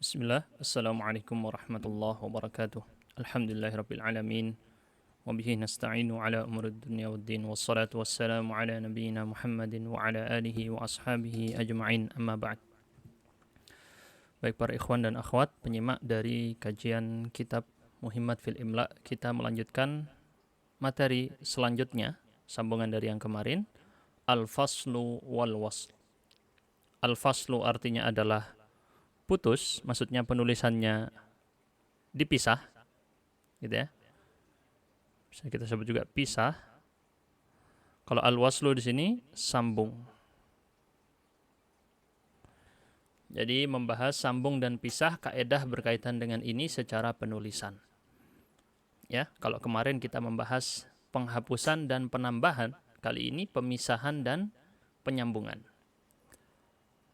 Bismillah, Assalamualaikum warahmatullahi wabarakatuh. Alhamdulillahirabbil alamin. Wa bihi nasta'inu ala umuri dunya waddin. Wassalatu wassalamu ala nabiyyina Muhammadin wa ala alihi wa ashabihi ajma'in. Amma ba'd. Baik para ikhwan dan akhwat, penyimak dari kajian kitab Muhimmat fil Imla, kita melanjutkan materi selanjutnya, sambungan dari yang kemarin, al-faslu wal wasl. Al-faslu artinya adalah putus, maksudnya penulisannya dipisah, gitu ya. Bisa kita sebut juga pisah. Kalau al-waslu di sini sambung. Jadi membahas sambung dan pisah, kaedah berkaitan dengan ini secara penulisan. Ya, kalau kemarin kita membahas penghapusan dan penambahan, kali ini pemisahan dan penyambungan.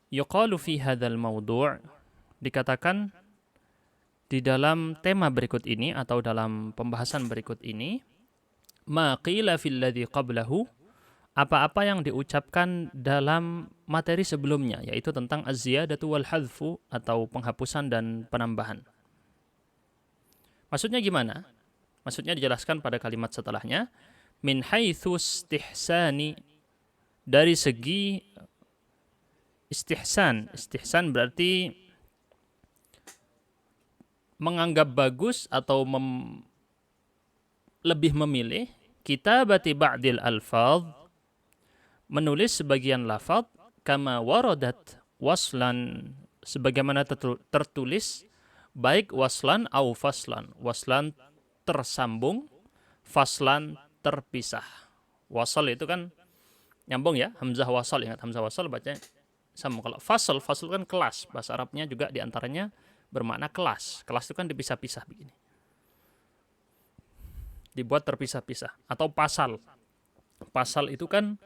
Yuqalu fi hadzal mawdu', dikatakan di dalam tema berikut ini atau dalam pembahasan berikut ini, ma qila fil ladzi qablahu, apa-apa yang diucapkan dalam materi sebelumnya, yaitu tentang az-ziyadatu wal hadfu atau penghapusan dan penambahan. Maksudnya gimana? Maksudnya dijelaskan pada kalimat setelahnya, min haitsu istihsani, dari segi istihsan. Istihsan berarti menganggap bagus atau lebih memilih kitabati ba'dil alfadz, menulis sebagian lafaz, kama waradat waslan, sebagaimana tertulis, baik waslan au faslan. Waslan tersambung, faslan terpisah. Wasal itu kan nyambung ya, hamzah wasal, ingat hamzah wasal bacanya sambung. Kalau fasal, fasal kan kelas, bahasa Arabnya juga diantaranya bermakna kelas. Kelas itu kan dipisah-pisah begini, dibuat terpisah-pisah. Atau pasal. Pasal itu kan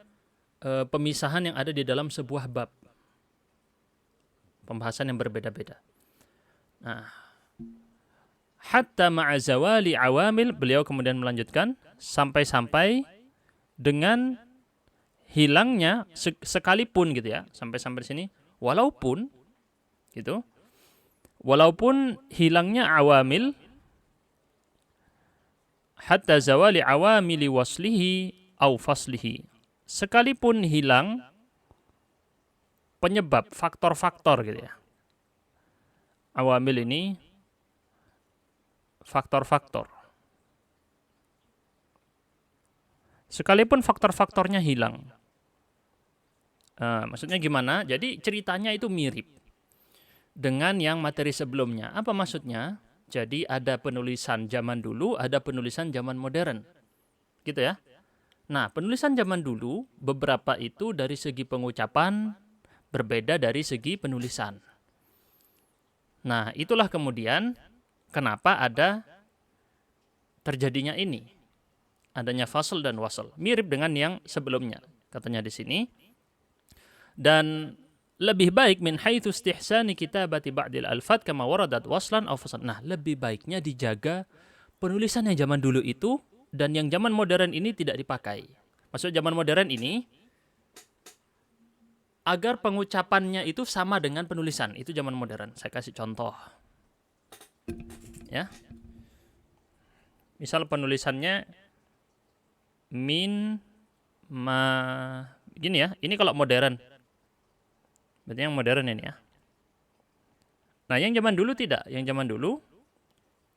pemisahan yang ada di dalam sebuah bab, pembahasan yang berbeda-beda. Nah, hatta ma'azawali awamil, beliau kemudian melanjutkan, sampai-sampai dengan hilangnya sekalipun gitu ya, sampai-sampai di sini, walaupun gitu, walaupun hilangnya awamil, hatta zawali awamili waslihi au faslihi, sekalipun hilang penyebab, faktor-faktor gitu ya. Awamil ini faktor-faktor. Sekalipun faktor-faktornya hilang. Maksudnya gimana? Jadi ceritanya itu mirip dengan yang materi sebelumnya. Apa maksudnya? Jadi ada penulisan zaman dulu, ada penulisan zaman modern. Gitu ya. Nah, penulisan zaman dulu, beberapa itu dari segi pengucapan berbeda dari segi penulisan. Nah, itulah kemudian kenapa ada terjadinya ini. Adanya fasl dan wasl. Mirip dengan yang sebelumnya, katanya di sini. Dan lebih baik min haitsu istihsani kitabati ba'dil alfat kama waradat waslan aw faslan. Nah, lebih baiknya dijaga penulisan yang zaman dulu itu dan yang zaman modern ini tidak dipakai. Maksud zaman modern ini agar pengucapannya itu sama dengan penulisan. Itu zaman modern. Saya kasih contoh. Ya. Misal penulisannya min ma, gini ya. Ini kalau modern. Berarti yang modern ini ya. Nah, yang zaman dulu tidak. Yang zaman dulu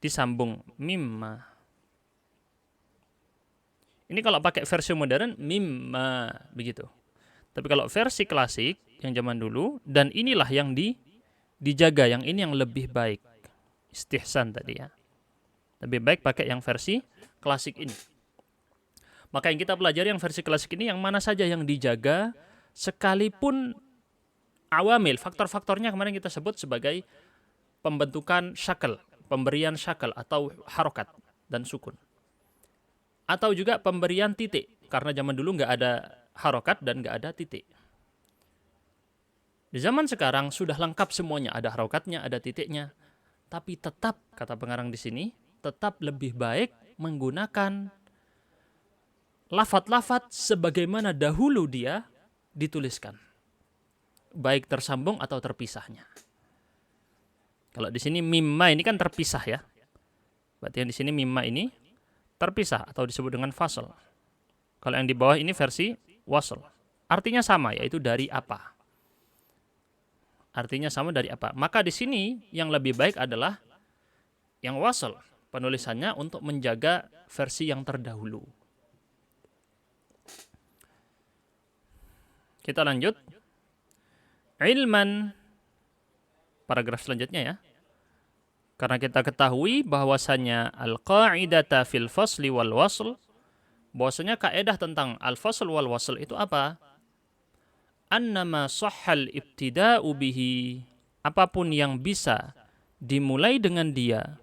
disambung mimma. Ini kalau pakai versi modern, mimma, begitu. Tapi kalau versi klasik, yang zaman dulu, dan inilah yang dijaga, yang ini yang lebih baik. Istihsan tadi ya. Lebih baik pakai yang versi klasik ini. Maka yang kita pelajari yang versi klasik ini, yang mana saja yang dijaga, sekalipun awamil, faktor-faktornya kemarin kita sebut sebagai pembentukan syakal, pemberian syakal atau harokat dan sukun. Atau juga pemberian titik, karena zaman dulu nggak ada harokat dan nggak ada titik. Di zaman sekarang sudah lengkap semuanya, ada harokatnya, ada titiknya. Tapi tetap, kata pengarang di sini, tetap lebih baik menggunakan lafat-lafat sebagaimana dahulu dia dituliskan. Baik tersambung atau terpisahnya. Kalau di sini mimma ini kan terpisah ya. Berarti yang di sini mimma ini terpisah atau disebut dengan fasl. Kalau yang di bawah ini versi wasl. Artinya sama, yaitu dari apa. Artinya sama dari apa. Maka di sini yang lebih baik adalah yang wasl. Penulisannya untuk menjaga versi yang terdahulu. Kita lanjut. Ilman. Paragraf selanjutnya ya. Karena kita ketahui bahwasanya al-qa'idata fil fasli wal wasl, bahwasanya kaidah tentang al-fasl wal wasl itu apa? Annama sahhal ibtida'u bihi, apapun yang bisa dimulai dengan dia,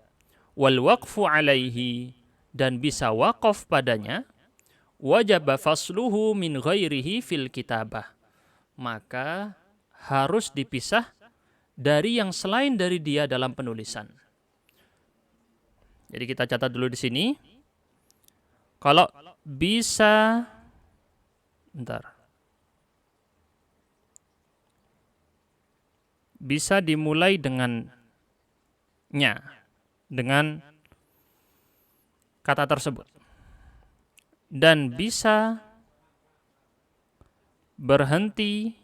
wal waqfu alaihi, dan bisa waqaf padanya, wajaba fasluhu min ghairihi fil kitabah, maka harus dipisah dari yang selain dari dia dalam penulisan. Jadi kita catat dulu di sini. Kalau bisa, bisa dimulai dengan kata tersebut. Dan bisa berhenti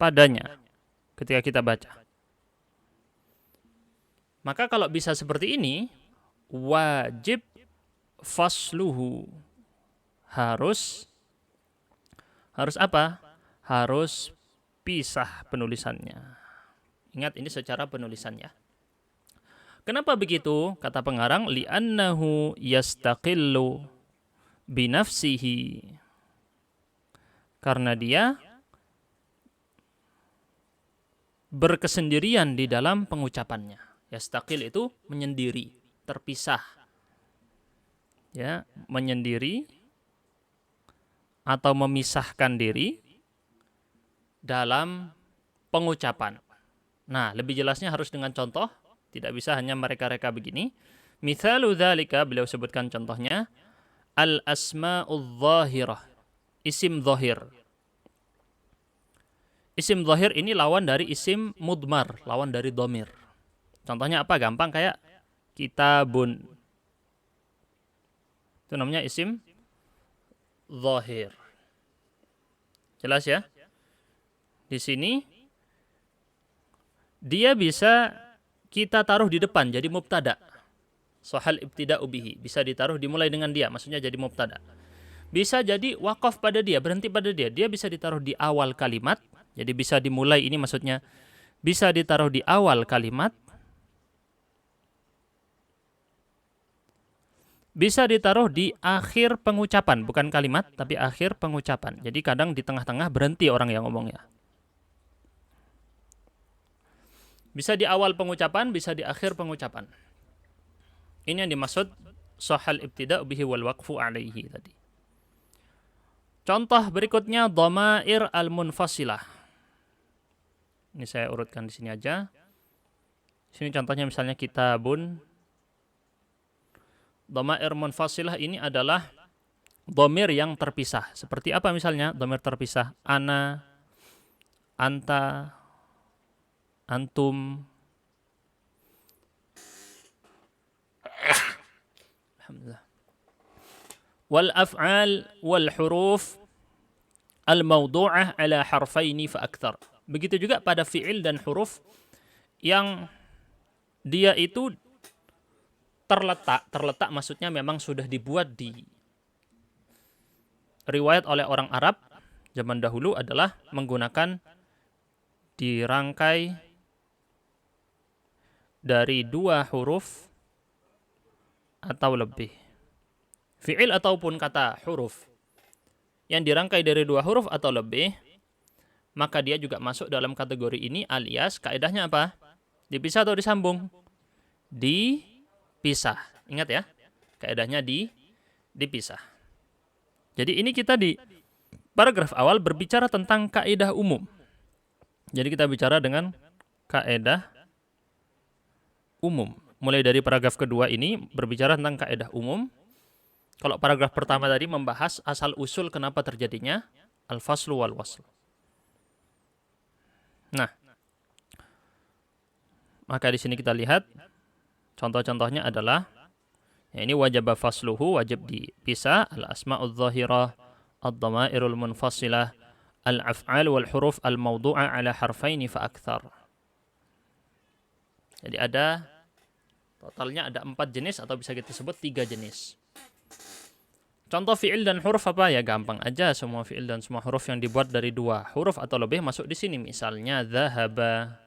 padanya ketika kita baca. Maka kalau bisa seperti ini, wajib fasluhu. Harus apa? Harus pisah penulisannya. Ingat ini secara penulisannya. Kenapa begitu? Kata pengarang, li'annahu yastaqillu binafsihi. Karena dia berkesendirian di dalam pengucapannya. Yastaqil itu menyendiri, terpisah. Ya, menyendiri atau memisahkan diri dalam pengucapan. Nah, lebih jelasnya harus dengan contoh, tidak bisa hanya mereka-reka begini. Mithalu dzalika, beliau sebutkan contohnya, al-asma'udz dzahirah, isim dzahir. Isim dzahir ini lawan dari isim mudmar, lawan dari dhamir. Contohnya apa? Gampang, kayak kitabun. Itu namanya isim dzahir. Jelas ya? Di sini dia bisa kita taruh di depan jadi mubtada. Sahal ibtida'u bihi, bisa ditaruh dimulai dengan dia, maksudnya jadi mubtada. Bisa jadi waqaf pada dia, berhenti pada dia. Dia bisa ditaruh di awal kalimat, jadi bisa dimulai, ini maksudnya bisa ditaruh di awal kalimat. Bisa ditaruh di akhir pengucapan, bukan kalimat, tapi akhir pengucapan. Jadi kadang di tengah-tengah berhenti orang yang ngomongnya. Bisa di awal pengucapan, bisa di akhir pengucapan. Ini yang dimaksud sahal ibtida'u bihi wal waqfu alaihi tadi. Contoh berikutnya dhamair al-munfasilah. Ini saya urutkan di sini aja. Sini contohnya misalnya kitabun. Dhamair munfasilah ini adalah dhamir yang terpisah. Seperti apa misalnya dhamir terpisah? Ana, anta, antum. Alhamdulillah. Wal af'al wal huruf al mawdu'ah ala harfaini fa akthar. Begitu juga pada fi'il dan huruf yang dia itu terletak maksudnya memang sudah dibuat di riwayat oleh orang Arab zaman dahulu adalah menggunakan dirangkai dari 2 huruf atau lebih. Fi'il ataupun kata huruf yang dirangkai dari 2 huruf atau lebih, maka dia juga masuk dalam kategori ini, alias kaidahnya apa? Dipisah atau disambung? Dipisah. Ingat ya, kaidahnya dipisah. Jadi ini kita di paragraf awal berbicara tentang kaidah umum. Jadi kita bicara dengan kaidah umum. Mulai dari paragraf kedua ini berbicara tentang kaidah umum. Kalau paragraf pertama tadi membahas asal-usul kenapa terjadinya al-faslu wal wasl. Nah, Maka di sini kita lihat contoh-contohnya adalah ya ini wajib fasluhu, wajib dipisah, al-asma'udz dzahirah, ad-dhamairul munfasilah, al-af'al wal huruf al-mawdu'a ala harfaini fa akthar. Jadi totalnya ada 4 jenis atau bisa kita sebut 3 jenis. Contoh fi'il dan huruf apa? Ya gampang aja, semua fi'il dan semua huruf yang dibuat dari 2 huruf atau lebih masuk di sini. Misalnya dhahaba.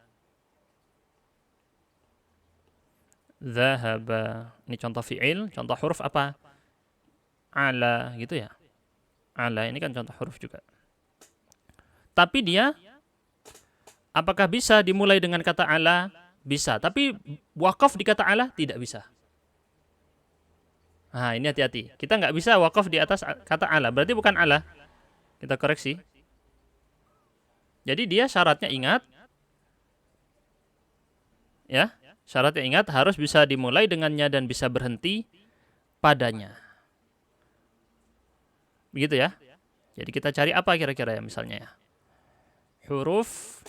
Dhahaba. Ini contoh fi'il, contoh huruf apa? Ala gitu ya. Ala ini kan contoh huruf juga. Tapi dia apakah bisa dimulai dengan kata ala? Bisa, tapi wakaf di kata ala tidak bisa. Nah, ini hati-hati. Kita nggak bisa wakaf di atas kata ala. Berarti bukan ala. Kita koreksi. Jadi dia syaratnya ingat. Ya, syaratnya ingat harus bisa dimulai dengannya dan bisa berhenti padanya. Begitu ya. Jadi kita cari apa kira-kira ya misalnya ya. Huruf.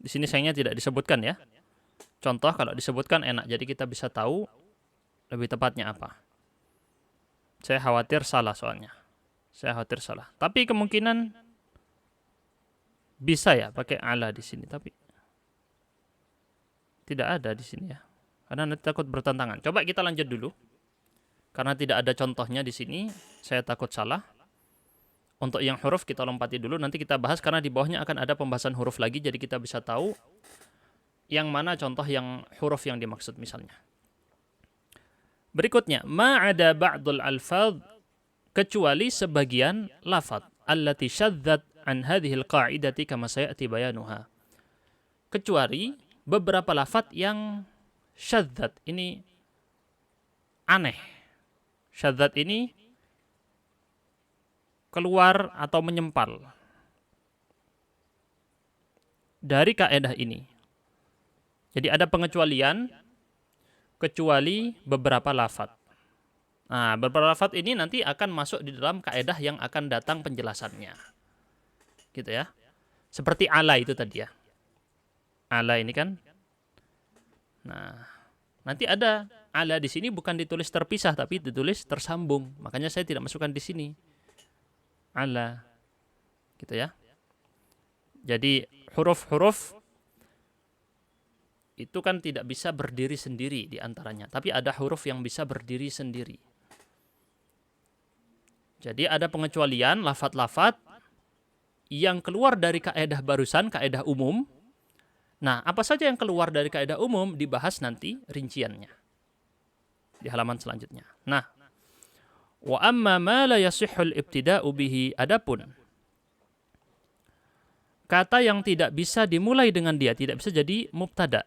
Di sini sayangnya tidak disebutkan ya. Contoh kalau disebutkan enak, jadi kita bisa tahu lebih tepatnya apa. Saya khawatir salah soalnya. Saya khawatir salah. Tapi kemungkinan bisa ya pakai ala di sini, tapi tidak ada di sini ya. Karena nanti takut bertentangan. Coba kita lanjut dulu. Karena tidak ada contohnya di sini, saya takut salah. Untuk yang huruf kita lompati dulu, nanti kita bahas karena di bawahnya akan ada pembahasan huruf lagi, jadi kita bisa tahu yang mana contoh yang huruf yang dimaksud misalnya. Berikutnya, ma'ada ba'dul alfadz, kecuali sebagian lafadz allati syadzat an hadhil qa'idati kama sayati bayanuha. Kecuali beberapa lafadz yang syadzat, ini aneh. Syadzat ini keluar atau menyempal dari kaidah ini. Jadi ada pengecualian kecuali beberapa lafadz. Nah, beberapa lafadz ini nanti akan masuk di dalam kaidah yang akan datang penjelasannya. Gitu ya. Seperti ala itu tadi ya. Ala ini kan. Nah, nanti ada ala di sini bukan ditulis terpisah tapi ditulis tersambung. Makanya saya tidak masukkan di sini. Ala. Gitu ya. Jadi huruf-huruf itu kan tidak bisa berdiri sendiri di antaranya. Tapi ada huruf yang bisa berdiri sendiri. Jadi ada pengecualian lafadz-lafadz yang keluar dari kaidah barusan, kaidah umum. Nah, apa saja yang keluar dari kaidah umum dibahas nanti rinciannya. Di halaman selanjutnya. Nah, wa amma ma la yasihhul ibtida'u bihi, adapun kata yang tidak bisa dimulai dengan dia, tidak bisa jadi mubtada.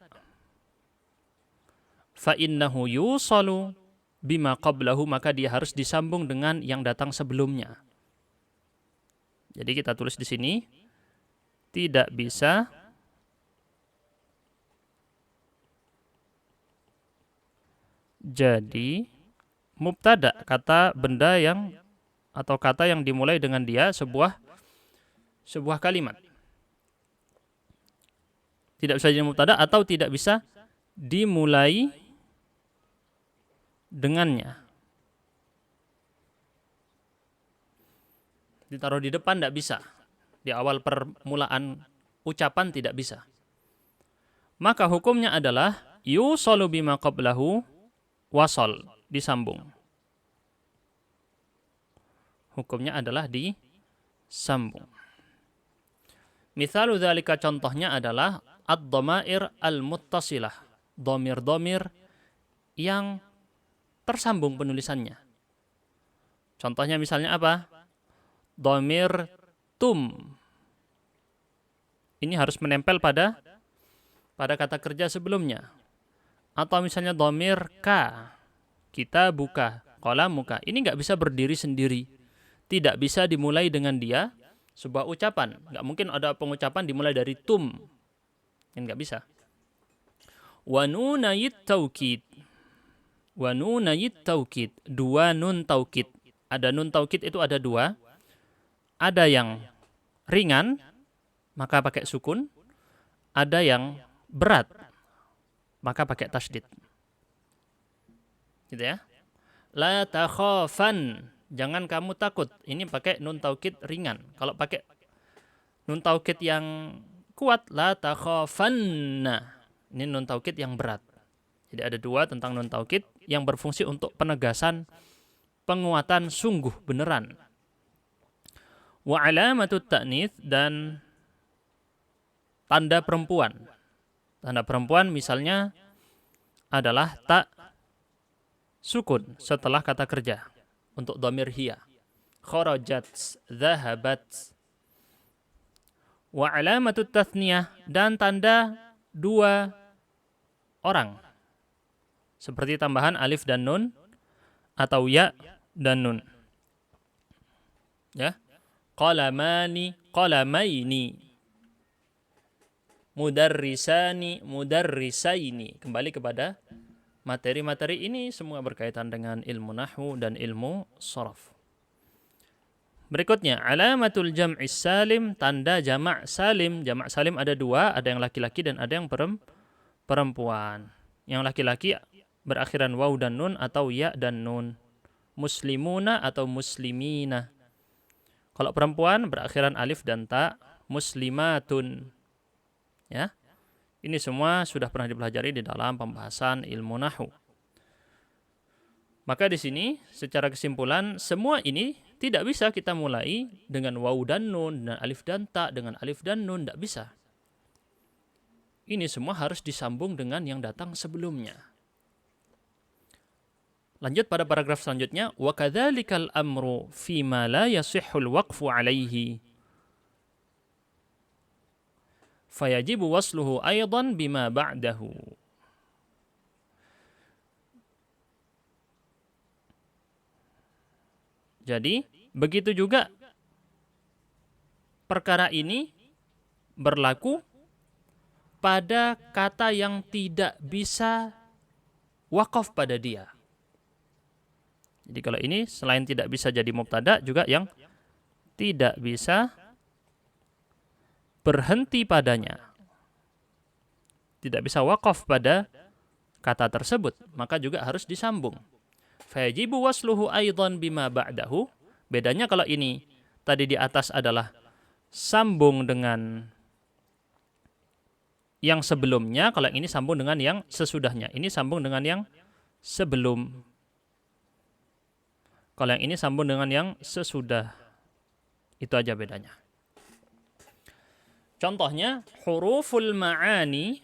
Fa innahu yusalu bima qablahu, maka dia harus disambung dengan yang datang sebelumnya. Jadi kita tulis di sini tidak bisa jadi mubtada, kata benda yang atau kata yang dimulai dengan dia sebuah kalimat. Tidak bisa jadi mubtada atau tidak bisa dimulai dengannya. Ditaruh di depan tidak bisa. Di awal permulaan ucapan tidak bisa. Maka hukumnya adalah yusalu bima qablahu, wasal, disambung. Hukumnya adalah disambung. Mithalu dzalika, contohnya adalah ad-dhamair al-muttasilah, dhamir-dhamir yang tersambung penulisannya. Contohnya misalnya apa? Dhamir tum. Ini harus menempel pada kata kerja sebelumnya. Atau misalnya dhamir ka, kita buka, qalamuka. Ini nggak bisa berdiri sendiri. Tidak bisa dimulai dengan dia sebuah ucapan. Nggak mungkin ada pengucapan dimulai dari tum. Ini nggak bisa. Wa nunayit taukid. Wa nunayit taukid. 2 nun taukid. Ada nun taukid itu ada 2. Ada yang ringan, maka pakai sukun. Ada yang berat, maka pakai tasydid. Gitu ya. La takhafan, jangan kamu takut. Ini pakai nun taukid ringan. Kalau pakai nun taukid yang kuat, la takhafanna. Ini nun taukid yang berat. Jadi ada dua tentang nun taukid yang berfungsi untuk penegasan, penguatan sungguh beneran. Wa alamatut ta'nits, dan tanda perempuan. Tanda perempuan misalnya adalah tak sukun setelah kata kerja untuk dhamir hiya. Kharajat, dhahabat. Wa alamatut tathniyah, dan tanda dua orang. Seperti tambahan alif dan nun atau ya dan nun. Ya. Qalamani, qalamaini. Mudarrisani, mudarrisaini. Kembali kepada materi-materi ini semua berkaitan dengan ilmu nahwu dan ilmu sharaf. Berikutnya, alamatul jam'is salim, tanda jamak salim. Jamak salim ada dua, ada yang laki-laki dan ada yang perempuan. Yang laki-laki berakhiran waw dan nun atau ya dan nun. Muslimuna atau muslimina. Kalau perempuan berakhiran alif dan ta, muslimatun. Ya, ini semua sudah pernah dipelajari di dalam pembahasan ilmu nahwu. Maka di sini secara kesimpulan semua ini tidak bisa kita mulai dengan waw dan nun, dengan alif dan ta, dengan alif dan nun, tidak bisa. Ini semua harus disambung dengan yang datang sebelumnya. Lanjut pada paragraf selanjutnya, wa kadzalikal amru fima la yasihhul waqfu alaihi. Fayajibu wasluhu aydan bima ba'dahu. Jadi, begitu juga perkara ini berlaku pada kata yang tidak bisa wakaf pada dia. Jadi kalau ini selain tidak bisa jadi mubtada, juga yang tidak bisa berhenti padanya. Tidak bisa wakaf pada kata tersebut, maka juga harus disambung. Fayajibu wasluhu aidan bima ba'dahu. Bedanya kalau ini tadi di atas adalah sambung dengan yang sebelumnya, kalau yang ini sambung dengan yang sesudahnya. Ini sambung dengan yang sebelum. Kalau yang ini sambung dengan yang sesudah. Itu aja bedanya. Contohnya, huruful ma'ani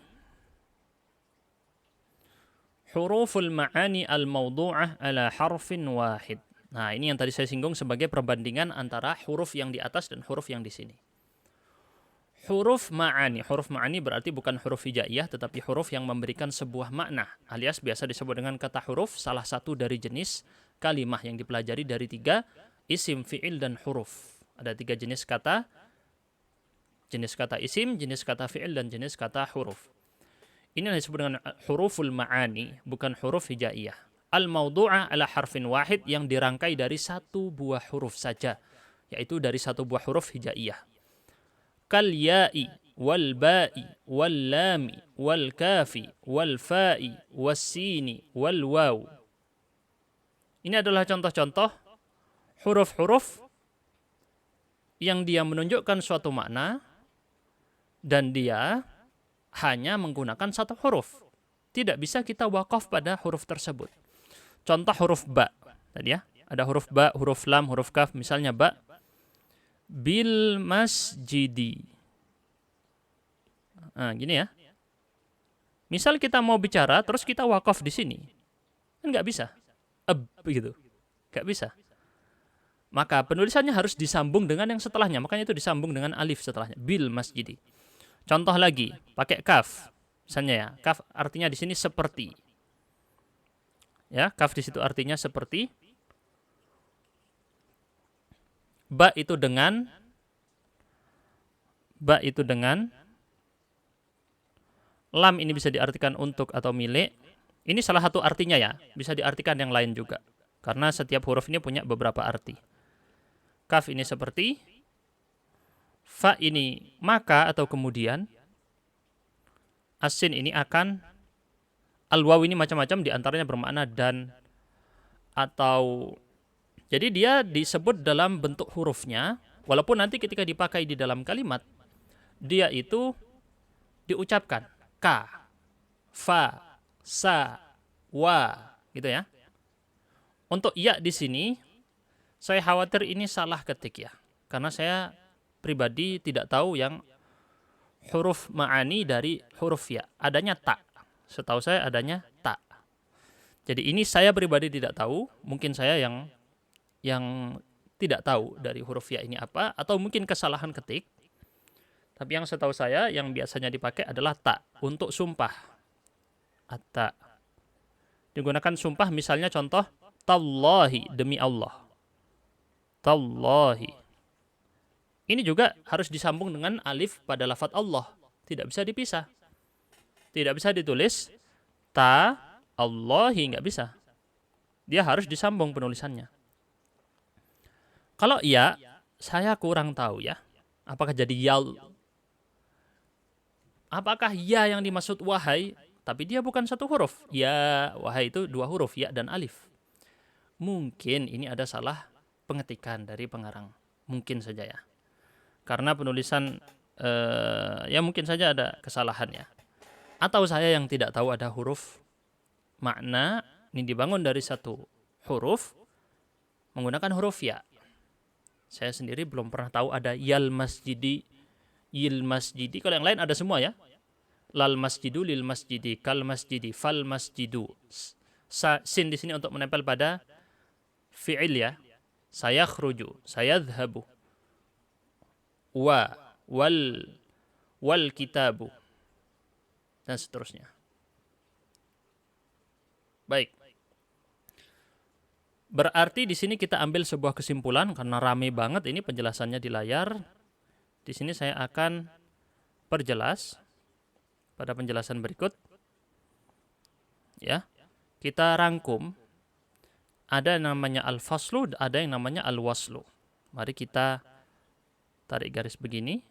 al-mawdu'ah ala harfin wahid. Nah, ini yang tadi saya singgung sebagai perbandingan antara huruf yang di atas dan huruf yang di sini. Huruf ma'ani berarti bukan huruf hijaiyah, tetapi huruf yang memberikan sebuah makna, alias biasa disebut dengan kata huruf, salah satu dari jenis kalimah yang dipelajari dari 3 isim, fi'il, dan huruf. Ada 3 jenis kata isim, jenis kata fi'il, dan jenis kata huruf. Ini yang disebut dengan huruful ma'ani, bukan huruf hijaiyah. Al-mawdu'ah ala harfin wahid, yang dirangkai dari 1 buah huruf saja, yaitu dari 1 buah huruf hijaiyah. Kal ya'i, wal ba'i, wal lami, wal kafi, wal fa'i, was sini, wal waw. Ini adalah contoh-contoh huruf-huruf yang dia menunjukkan suatu makna, dan dia hanya menggunakan 1 huruf. Tidak bisa kita wakaf pada huruf tersebut. Contoh huruf ba. Tadi ya, ada huruf ba, huruf lam, huruf kaf. Misalnya ba. Bil masjidi. Nah, gini ya. Misal kita mau bicara, terus kita wakaf di sini. Kan nggak bisa. Gitu. Nggak bisa. Maka penulisannya harus disambung dengan yang setelahnya. Makanya itu disambung dengan alif setelahnya. Bil masjidi. Contoh lagi, pakai kaf. Misalnya ya, kaf artinya di sini seperti. Ya, kaf di situ artinya seperti. Ba itu dengan. Lam ini bisa diartikan untuk atau milik. Ini salah satu artinya ya, bisa diartikan yang lain juga. Karena setiap huruf ini punya beberapa arti. Kaf ini seperti. fa ini maka atau kemudian, asin ini akan, al-waw ini macam-macam, diantaranya bermakna dan, atau, jadi dia disebut dalam bentuk hurufnya, walaupun nanti ketika dipakai di dalam kalimat, dia itu diucapkan ka, fa, sa, wa, gitu ya. Untuk ya di sini, saya khawatir ini salah ketik ya, karena saya pribadi tidak tahu yang huruf ma'ani dari huruf ya. Adanya ta. Setahu saya adanya ta. Jadi ini saya pribadi tidak tahu, mungkin saya yang tidak tahu dari huruf ya ini apa, atau mungkin kesalahan ketik. Tapi yang setahu saya yang biasanya dipakai adalah ta untuk sumpah. Atta. Digunakan sumpah, misalnya contoh tallahi, demi Allah. Tallahi. Ini juga harus disambung dengan alif pada lafadz Allah. Tidak bisa dipisah. Tidak bisa ditulis ta Allahi, nggak bisa. Dia harus disambung penulisannya. Kalau ya, saya kurang tahu ya. Apakah jadi yal? Apakah ya yang dimaksud wahai? Tapi dia bukan satu huruf. Ya, wahai itu dua huruf, ya dan alif. Mungkin ini ada salah pengetikan dari pengarang. Mungkin saja ya. Karena penulisan, ya mungkin saja ada kesalahan ya. Atau saya yang tidak tahu ada huruf makna ini dibangun dari satu huruf menggunakan huruf ya. Saya sendiri belum pernah tahu ada yal masjidi, yil masjidi. Kalau yang lain ada semua ya. Lal masjidu, lil masjidi, kal masjidi, fal masjidu. Sin di sini untuk menempel pada fi'il ya. Saya khruju, saya dhhabu. Wal kitabu, dan seterusnya. Baik. Berarti di sini kita ambil sebuah kesimpulan, karena rame banget ini penjelasannya di layar. Di sini saya akan perjelas pada penjelasan berikut. Ya. Kita rangkum. Ada yang namanya al-faslu, ada yang namanya al-waslu. Mari kita tarik garis begini.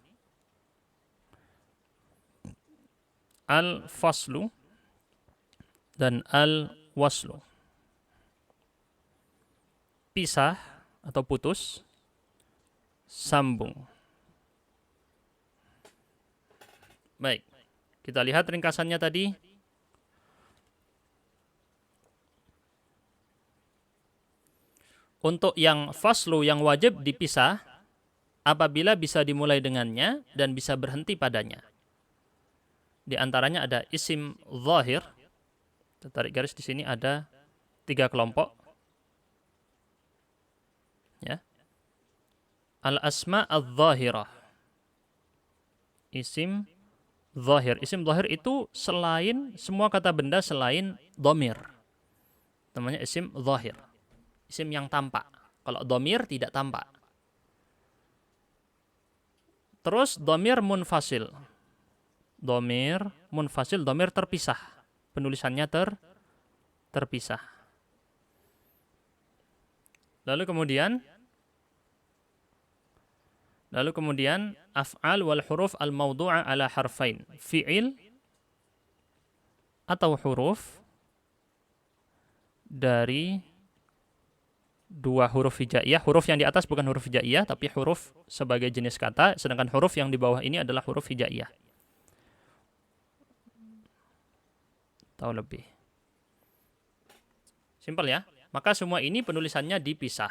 Al-faslu dan al-waslu. Pisah atau putus, sambung. Baik, kita lihat ringkasannya tadi. Untuk yang faslu, yang wajib dipisah, apabila bisa dimulai dengannya dan bisa berhenti padanya. Di antaranya ada isim zahir. Kita tarik garis di sini, ada 3 kelompok. Ya. Al-asma al-zahirah. Isim zahir. Isim zahir itu selain, semua kata benda selain dhamir. Namanya isim zahir. Isim yang tampak. Kalau dhamir tidak tampak. Terus dhamir munfasil. Dhamir munfasil, dhamir terpisah. Penulisannya terpisah. Lalu kemudian af'al wal huruf al mawdu'a ala harfain. Fi'il atau huruf dari 2 huruf hijaiyah. Huruf yang di atas bukan huruf hijaiyah, tapi huruf sebagai jenis kata, sedangkan huruf yang di bawah ini adalah huruf hijaiyah. Tahu lebih. Simpel ya. Maka semua ini penulisannya dipisah.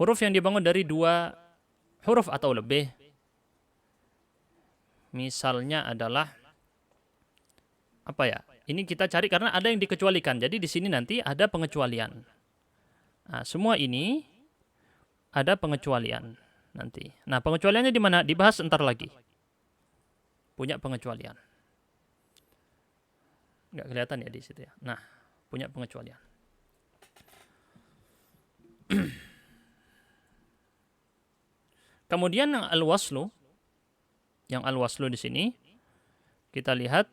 Huruf yang dibangun dari 2 huruf atau lebih, misalnya adalah apa ya? Ini kita cari karena ada yang dikecualikan. Jadi di sini nanti ada pengecualian. Nah, semua ini ada pengecualian nanti. Nah, pengecualiannya di mana? Dibahas entar lagi. Punya pengecualian. Nggak kelihatan ya di situ ya. Nah, punya pengecualian. Kemudian yang al-waslu di sini kita lihat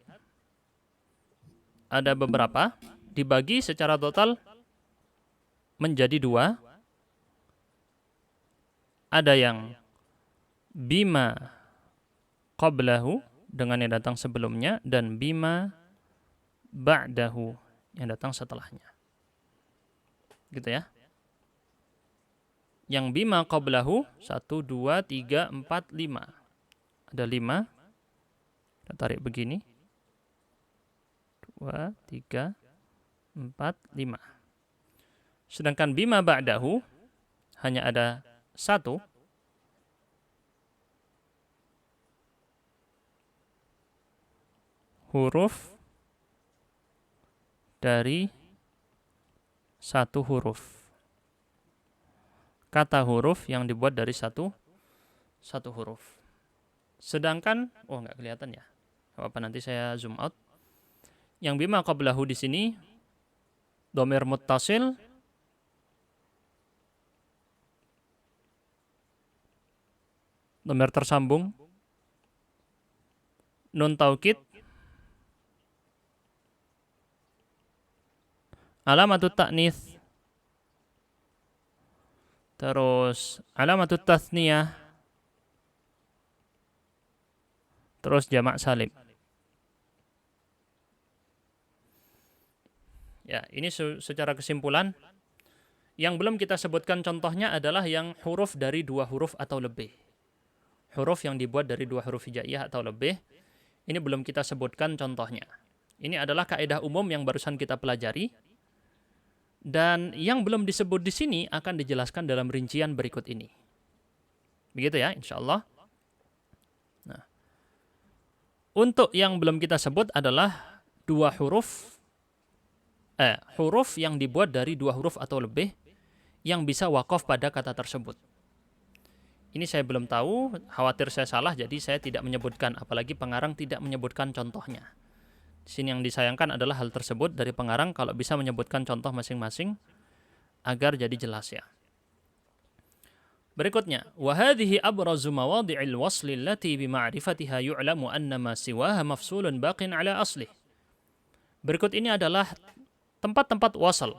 ada beberapa, dibagi secara total menjadi 2. Ada yang bima qablahu dengan yang datang sebelumnya, dan bima ba'dahu yang datang setelahnya. Gitu ya. Yang bima qablahu 1, 2, 3, 4, 5. Ada 5. Kita tarik begini. 2, 3, 4, 5. Sedangkan bima ba'dahu hanya ada 1. Huruf dari 1 huruf. Kata huruf yang dibuat dari satu huruf. Sedangkan, nggak kelihatan ya. Apa nanti saya zoom out. Yang bima qablahu di sini dhamir muttasil dhamir tersambung, nun taukid, alamatut ta'nits, terus alamatut tathniyah, terus jamak salim. Ya, ini secara kesimpulan. Yang belum kita sebutkan contohnya adalah yang huruf dari 2 huruf atau lebih. Huruf yang dibuat dari 2 huruf hijaiyah atau lebih. Ini belum kita sebutkan contohnya. Ini adalah kaidah umum yang barusan kita pelajari. Dan yang belum disebut di sini akan dijelaskan dalam rincian berikut ini. Begitu ya, insya Allah. Nah, untuk yang belum kita sebut adalah 2 huruf. Huruf yang dibuat dari 2 huruf atau lebih yang bisa wakaf pada kata tersebut. Ini saya belum tahu, khawatir saya salah, jadi saya tidak menyebutkan, apalagi pengarang tidak menyebutkan contohnya. Di sini yang disayangkan adalah hal tersebut dari pengarang, kalau bisa menyebutkan contoh masing-masing agar jadi jelas ya. Berikutnya, wa hadhihi abrazu mawadhi'il wasli allati bi ma'rifatiha yu'lamu anna ma siwaha mafsulun baqin ala aslih. Berikut ini adalah tempat-tempat wasal.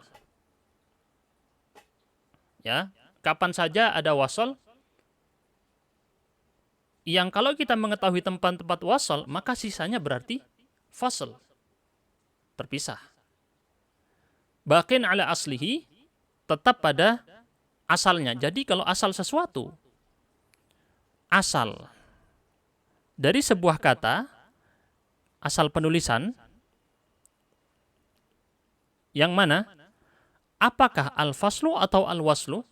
Ya, kapan saja ada wasal yang kalau kita mengetahui tempat-tempat wasal, maka sisanya berarti fasl, terpisah. Baqin ala aslihi, tetap pada asalnya. Jadi kalau asal sesuatu, asal dari sebuah kata, asal penulisan, yang mana? Apakah al-faslu atau al-waslu?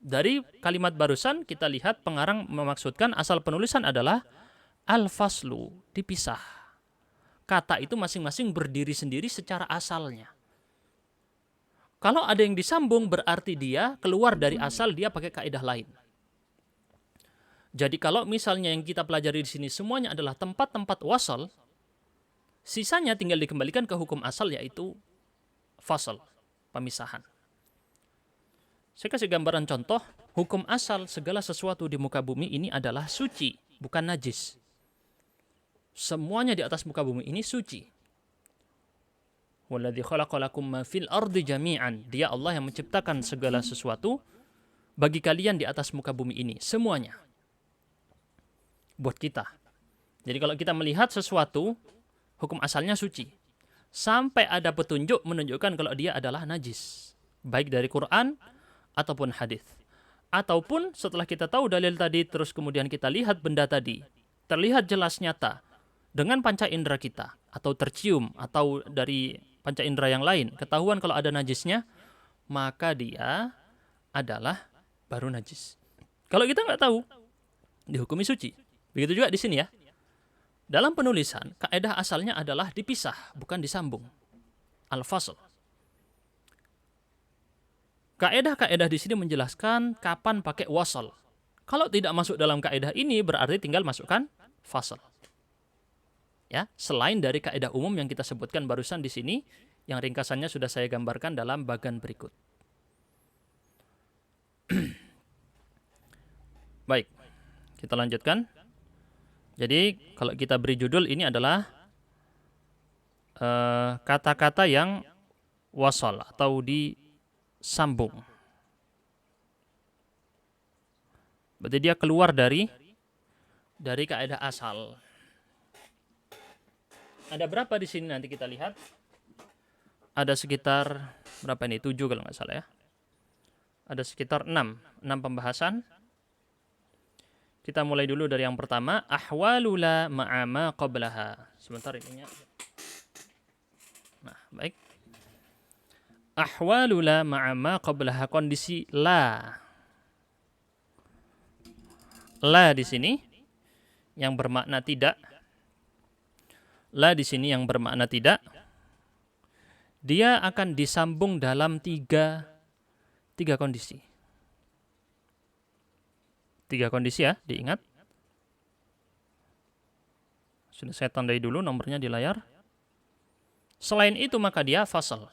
Dari kalimat barusan kita lihat pengarang memaksudkan asal penulisan adalah al-faslu, dipisah. Kata itu masing-masing berdiri sendiri secara asalnya. Kalau ada yang disambung berarti dia keluar dari asal, dia pakai kaidah lain. Jadi kalau misalnya yang kita pelajari di sini semuanya adalah tempat-tempat wasal, sisanya tinggal dikembalikan ke hukum asal, yaitu fasal, pemisahan. Saya kasih gambaran contoh, hukum asal segala sesuatu di muka bumi ini adalah suci, bukan najis. Semuanya di atas muka bumi ini suci. Walladzi khalaqalakum ma fil ardi jami'an. Dia Allah yang menciptakan segala sesuatu bagi kalian di atas muka bumi ini, semuanya. Buat kita. Jadi kalau kita melihat sesuatu, hukum asalnya suci. Sampai ada petunjuk menunjukkan kalau dia adalah najis. Baik dari Quran ataupun hadis. Ataupun setelah kita tahu dalil tadi, terus kemudian kita lihat benda tadi, terlihat jelas nyata dengan panca indera kita, atau tercium, atau dari panca indera yang lain, ketahuan kalau ada najisnya, maka dia adalah baru najis. Kalau kita nggak tahu, dihukumi suci. Begitu juga di sini ya. Dalam penulisan, kaidah asalnya adalah dipisah, bukan disambung. Al-fasl. Kaidah-kaidah di sini menjelaskan kapan pakai wasal. Kalau tidak masuk dalam kaidah ini, berarti tinggal masukkan fasal. Ya, selain dari kaidah umum yang kita sebutkan barusan di sini, yang ringkasannya sudah saya gambarkan dalam bagan berikut. Baik, kita lanjutkan. Jadi, kalau kita beri judul, ini adalah kata-kata yang wasal atau disambung. Berarti dia keluar dari kaidah asal. Ada berapa di sini nanti kita lihat? Ada sekitar berapa ini? 7 kalau nggak salah ya. Ada sekitar 6 pembahasan. Kita mulai dulu dari yang pertama, ahwalula ma'ama qablaha. Sebentar ininya. Nah, baik. Ahwalula ma'ama qablaha, kondisi la. La di sini yang bermakna tidak. La di sini yang bermakna tidak. Dia akan disambung dalam tiga kondisi. 3 kondisi ya, diingat. Sudah saya tandai dulu nomornya di layar. Selain itu maka dia fasal.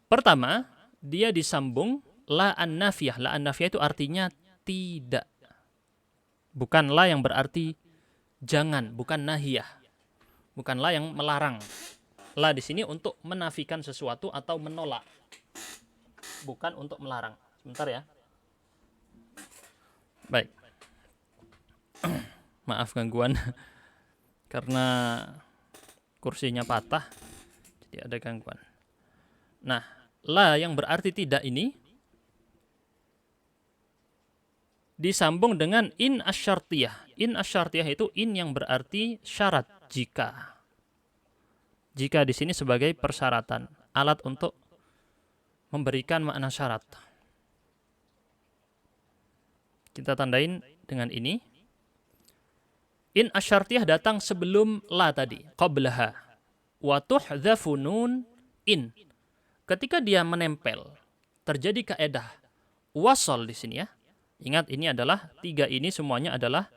Pertama, dia disambung la an-nafiyah. La an-nafiyah itu artinya tidak. Bukan la yang berarti jangan, bukan nahiyah. Bukan la yang melarang. La di sini untuk menafikan sesuatu atau menolak. Bukan untuk melarang. Sebentar ya. Baik. Maaf gangguan. Karena kursinya patah. Jadi ada gangguan. Nah, la yang berarti tidak ini disambung dengan in asyartiyah. In asyartiyah itu in yang berarti syarat, jika. Jika di sini sebagai persyaratan, alat untuk memberikan makna syarat. Kita tandain dengan ini. In asyartiyah datang sebelum la tadi, qablaha. Wa tuhdhafu nun in. Ketika dia menempel, terjadi kaedah wasal di sini ya. Ingat ini adalah 3 ini semuanya adalah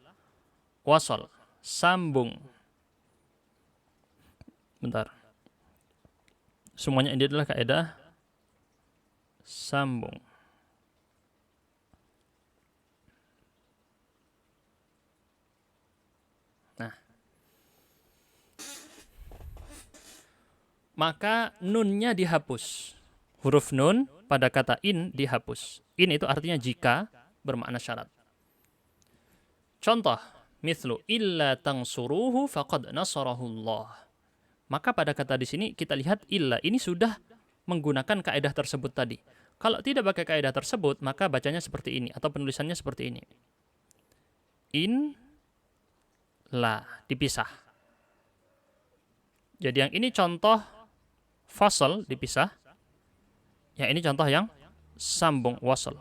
wasal, sambung. Bentar. Semuanya ini adalah kaedah sambung. Nah, maka nunnya dihapus. Huruf nun pada kata in dihapus. In itu artinya jika, bermakna syarat. Contoh, mithlu illa tansuruhu faqad nasarahullah. Maka pada kata di sini kita lihat illa ini sudah menggunakan kaidah tersebut tadi. Kalau tidak pakai kaidah tersebut, maka bacanya seperti ini atau penulisannya seperti ini. In la dipisah. Jadi yang ini contoh fasal dipisah. Yang ini contoh yang sambung wasal.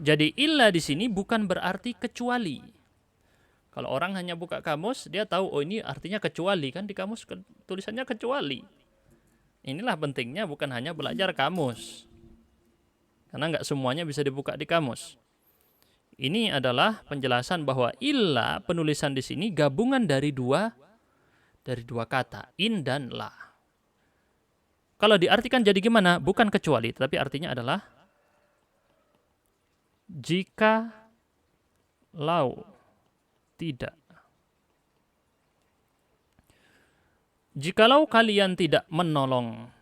Jadi illa di sini bukan berarti kecuali. Kalau orang hanya buka kamus, dia tahu oh ini artinya kecuali, kan di kamus tulisannya kecuali. Inilah pentingnya bukan hanya belajar kamus. Karena nggak semuanya bisa dibuka di kamus. Ini adalah penjelasan bahwa illa penulisan di sini gabungan dari dua kata, in dan la. Kalau diartikan jadi gimana? Bukan kecuali, tapi artinya adalah jika lau tidak. Jikalau kalian tidak menolongnya,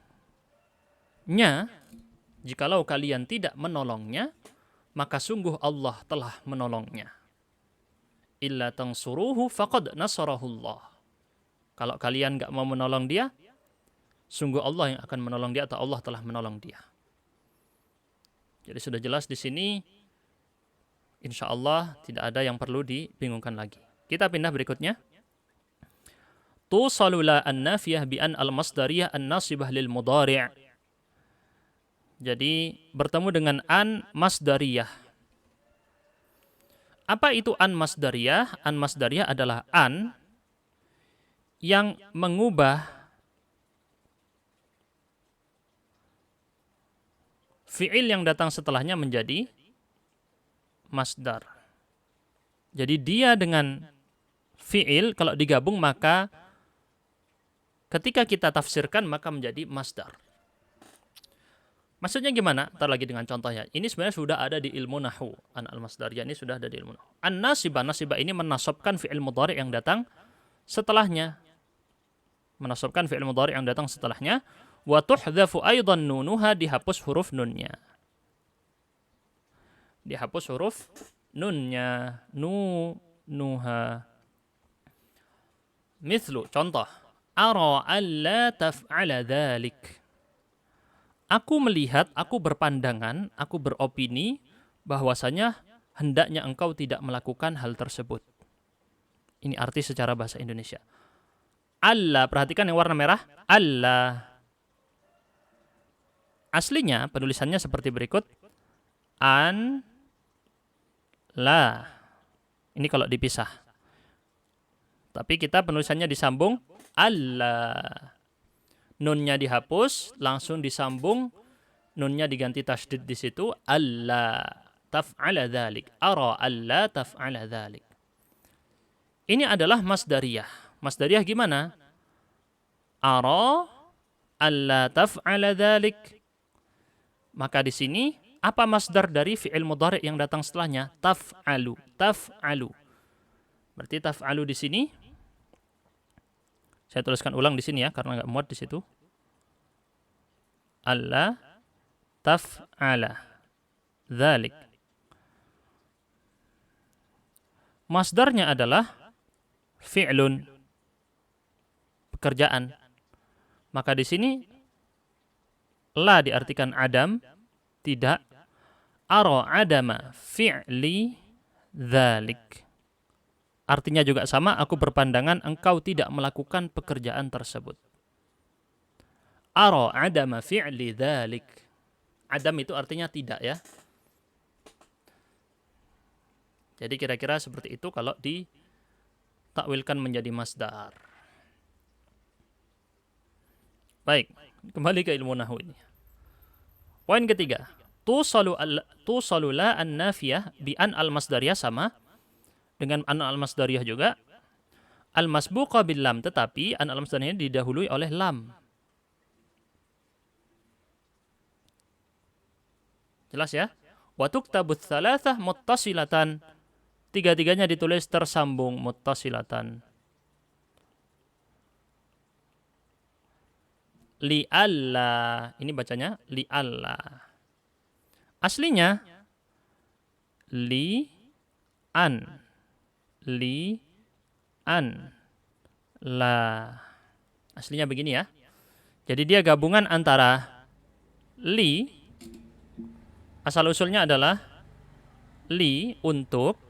jikalau kalian tidak menolongnya, maka sungguh Allah telah menolongnya. Illa tansuruhu faqad nasarahullah. Kalau kalian enggak mau menolong dia, sungguh Allah yang akan menolong dia atau Allah telah menolong dia. Jadi sudah jelas di sini, insya Allah tidak ada yang perlu dibingungkan lagi. Kita pindah berikutnya. Tusalu la an-nafiyah bi an al-masdariyah an-nasibah lil mudhari'. Jadi bertemu dengan an masdariyah. Apa itu an masdariyah? An masdariyah adalah an yang mengubah fi'il yang datang setelahnya menjadi masdar. Jadi dia dengan fi'il kalau digabung maka ketika kita tafsirkan maka menjadi masdar. Maksudnya gimana? Ntar lagi dengan contohnya. Ini sebenarnya sudah ada di ilmu nahwu. An al-masdariyah ini sudah ada di ilmu nahwu. An-nasibah, nasibah ini menasabkan fi'il mudhari' yang datang setelahnya. Menasabkan fi'il mudhari' yang datang setelahnya. Wa tuhdhafu aidan nunuha, dihapus huruf nunnya. dihapus huruf nunnya, nuha. Mithlu, contoh, ara alla taf'ala dhalik. Aku melihat, aku berpandangan, aku beropini bahwasanya hendaknya engkau tidak melakukan hal tersebut. Ini arti secara bahasa Indonesia. Alla, perhatikan yang warna merah. Alla. Aslinya penulisannya seperti berikut. An, la. Ini kalau dipisah. Tapi kita penulisannya disambung. Alla. Nunnya dihapus, langsung disambung. Nunnya diganti tasydid di situ. Alla taf'ala dhalik. Ara alla taf'ala dhalik. Ini adalah masdariyah. Masdariyah gimana? Ara alla taf'ala dhalik. Maka di sini apa masdar dari fi'il mudhari' yang datang setelahnya? Taf'alu. Taf'alu. Berarti taf'alu di sini. Saya tuliskan ulang di sini ya karena nggak muat di situ. Alla taf'ala dzalik. Masdarnya adalah fi'lun, pekerjaan. Maka di sini la diartikan adam, tidak. Ara adama fi'li dzalik. Artinya juga sama, aku berpandangan engkau tidak melakukan pekerjaan tersebut. Ara adama fi'li dzalik. Adam itu artinya tidak ya. Jadi kira-kira seperti itu kalau ditakwilkan menjadi masdar. Baik, kembali ke ilmu nahwu ini. Poin ketiga, tusalu la an-nafiyah bi an al-masdariyah sama dengan an al-masdariyah juga. Al-masbuqa bil lam, tetapi an al-masdariyah didahului oleh lam. Jelas ya? Wa tuktabut thalathah muttasilatan. Tiga-tiganya ditulis tersambung muttasilatan. Li'alla. Ini bacanya li'alla. Aslinya li-an. Li-an. La. Aslinya begini ya. Jadi dia gabungan antara li. Asal usulnya adalah li untuk.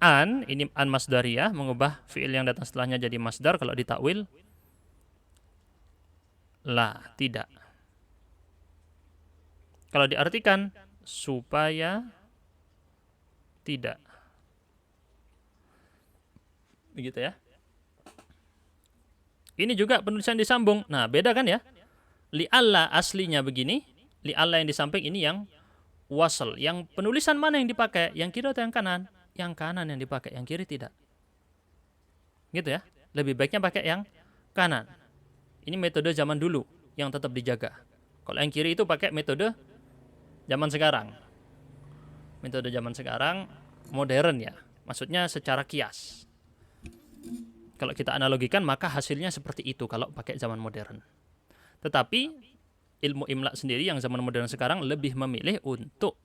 An, ini an masdariyah, mengubah fi'il yang datang setelahnya jadi masdar. Kalau ditakwil la, tidak. Kalau diartikan supaya tidak. Begitu ya. Ini juga penulisan disambung. Nah, beda kan ya? Li'alla aslinya begini. Li'alla yang di samping ini yang wasl. Yang penulisan mana yang dipakai? Yang kiri atau yang kanan? Yang kanan yang dipakai, yang kiri tidak. Gitu ya. Lebih baiknya pakai yang kanan. Ini metode zaman dulu yang tetap dijaga. Kalau yang kiri itu pakai metode zaman sekarang. Metode zaman sekarang modern ya. Maksudnya secara kias. Kalau kita analogikan maka hasilnya seperti itu kalau pakai zaman modern. Tetapi ilmu imla sendiri yang zaman modern sekarang lebih memilih untuk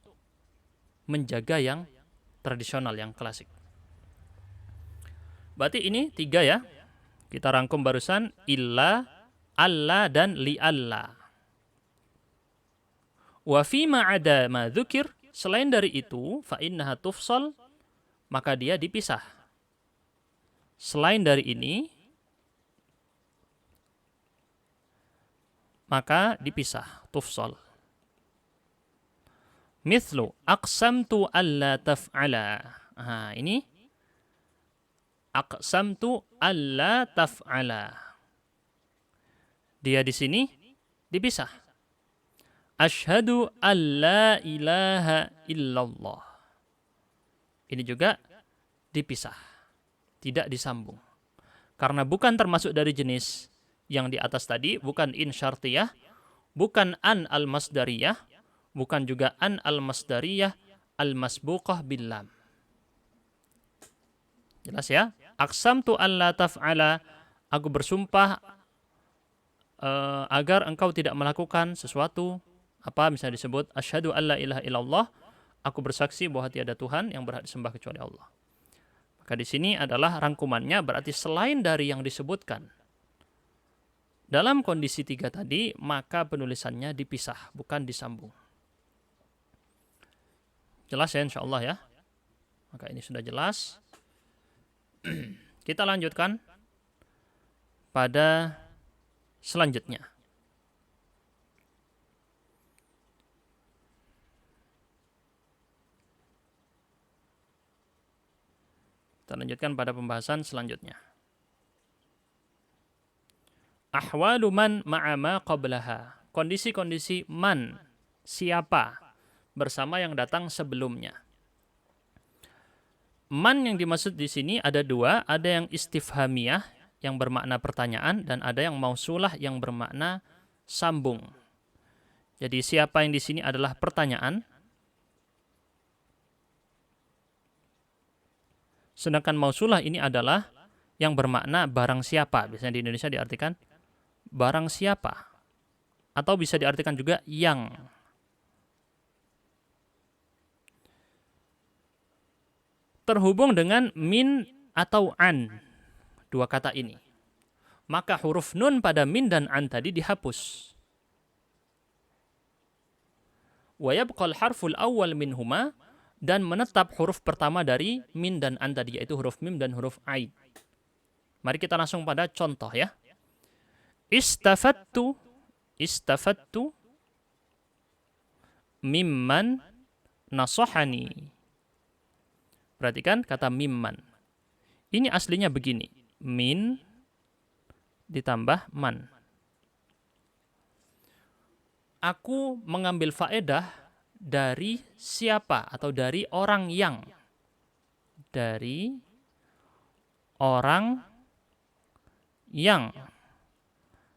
menjaga yang tradisional, yang klasik. Berarti ini 3 ya. Kita rangkum barusan illa, alla, dan li'alla. Wa fima ada ma dzukir, selain dari itu fa innaha tufsal, maka dia dipisah. Selain dari ini maka dipisah, tufsal. Mithlu aqsamtu alla taf'ala. Nah, ini aqsamtu alla taf'ala. Dia di sini dipisah. Asyhadu alla ilaha illallah. Ini juga dipisah. Tidak disambung. Karena bukan termasuk dari jenis yang di atas tadi, bukan in syartiyah, bukan an al-masdariyah, bukan juga an al-masdariyah al-masbuqah bil lam. Jelas ya? Aqsamtu alla taf'ala, aku bersumpah agar engkau tidak melakukan sesuatu Apa misalnya disebut asyhadu alla ilaha illallah, aku bersaksi bahwa tiada Tuhan yang berhak disembah kecuali Allah. Maka di sini adalah rangkumannya, berarti selain dari yang disebutkan dalam kondisi 3 tadi, maka penulisannya dipisah, bukan disambung. Jelas ya insyaallah ya. Maka ini sudah jelas. Kita lanjutkan pada selanjutnya. Kita lanjutkan pada pembahasan selanjutnya. Ahwalu man ma'a ma qablaha. Kondisi-kondisi man, siapa, bersama yang datang sebelumnya. Man yang dimaksud di sini ada 2, ada yang istifhamiyah yang bermakna pertanyaan dan ada yang mausulah yang bermakna sambung. Jadi siapa yang di sini adalah pertanyaan. Sedangkan mausulah ini adalah yang bermakna barang siapa. Biasanya di Indonesia diartikan barang siapa. Atau bisa diartikan juga yang. Terhubung dengan min atau an. 2 kata ini. Maka huruf nun pada min dan an tadi dihapus. Wa yabqal harful awwal minhuma, dan menetap huruf pertama dari min dan an tadi, yaitu huruf mim dan huruf ain. Mari kita langsung pada contoh ya. Istafattu mimman nasahani. Perhatikan kata mimman. Ini aslinya begini. Min ditambah man. Aku mengambil faedah dari siapa atau dari orang yang. Dari orang yang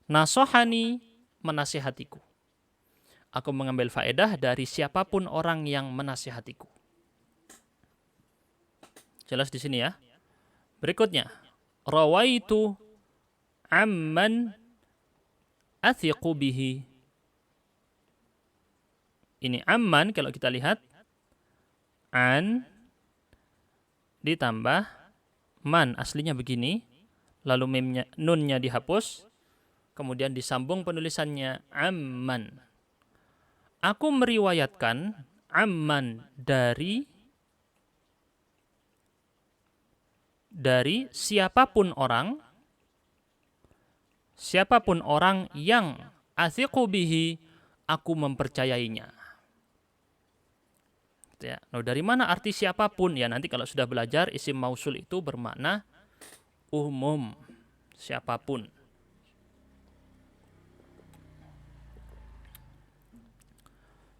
nasohani menasihatiku. Aku mengambil faedah dari siapapun orang yang menasihatiku. Jelas di sini ya. Berikutnya, rawaitu amman athiqu bihi. Ini amman kalau kita lihat an ditambah man, aslinya begini, lalu mimnya, nunnya dihapus, kemudian disambung penulisannya amman. Aku meriwayatkan amman dari siapapun orang yang athiqu bihi, aku mempercayainya. Ya. Nah, dari mana arti siapapun? Ya nanti kalau sudah belajar, isim mausul itu bermakna umum, siapapun.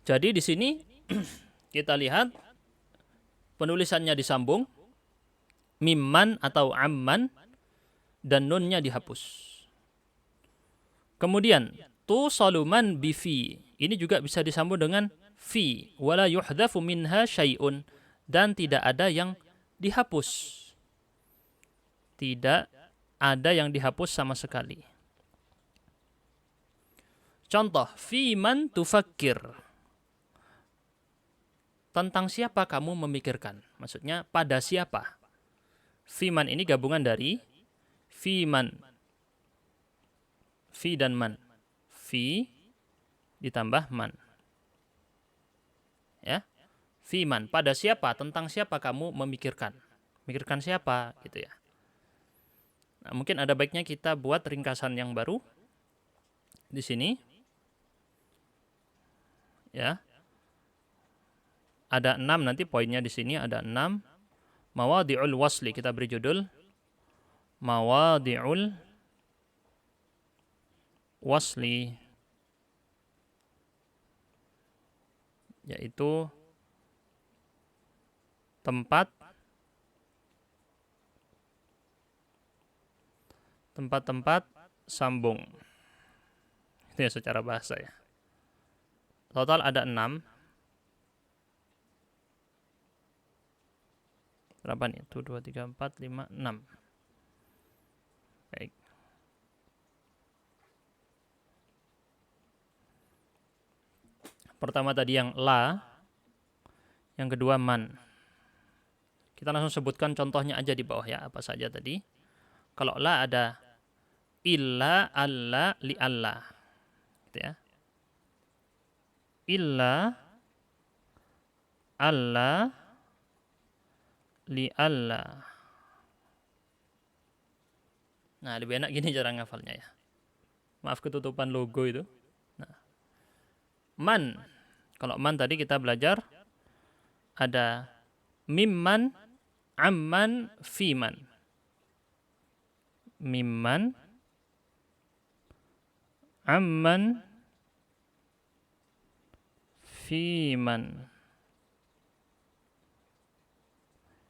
Jadi di sini kita lihat penulisannya disambung, mimman atau amman, dan nunnya dihapus. Kemudian tu saluman bifi, ini juga bisa disambung dengan fi, wala yuhdhafu minha syai'un, dan tidak ada yang dihapus. Tidak ada yang dihapus sama sekali. Contoh, fi man tufakkir. Tentang siapa kamu memikirkan? Maksudnya pada siapa? Fi man ini gabungan dari fi man, fi dan man. Fi ditambah man. Ya, fiman, pada siapa, tentang siapa kamu memikirkan, mikirkan siapa, gitu ya. Nah, mungkin ada baiknya kita buat ringkasan yang baru di sini, ya. Ada 6 nanti poinnya di sini ada 6. Mawadhi'ul wasli, kita beri judul Mawadhi'ul wasli, yaitu tempat-tempat sambung. Itu ya secara bahasa ya. Total ada 6. Berapa nih? 1, 2, 3, 4, 5, 6. Baik. Pertama tadi yang la, yang kedua man. Kita langsung sebutkan contohnya aja di bawah ya, apa saja tadi. Kalau la ada illa, alla, li alla. Gitu ya. Illa, alla, li alla. Nah, lebih enak gini cara ngafalnya ya. Maaf ketutupan logo itu. Nah, man. Kalau man tadi kita belajar ada mimman, amman, fiman. Mimman, amman, fiman.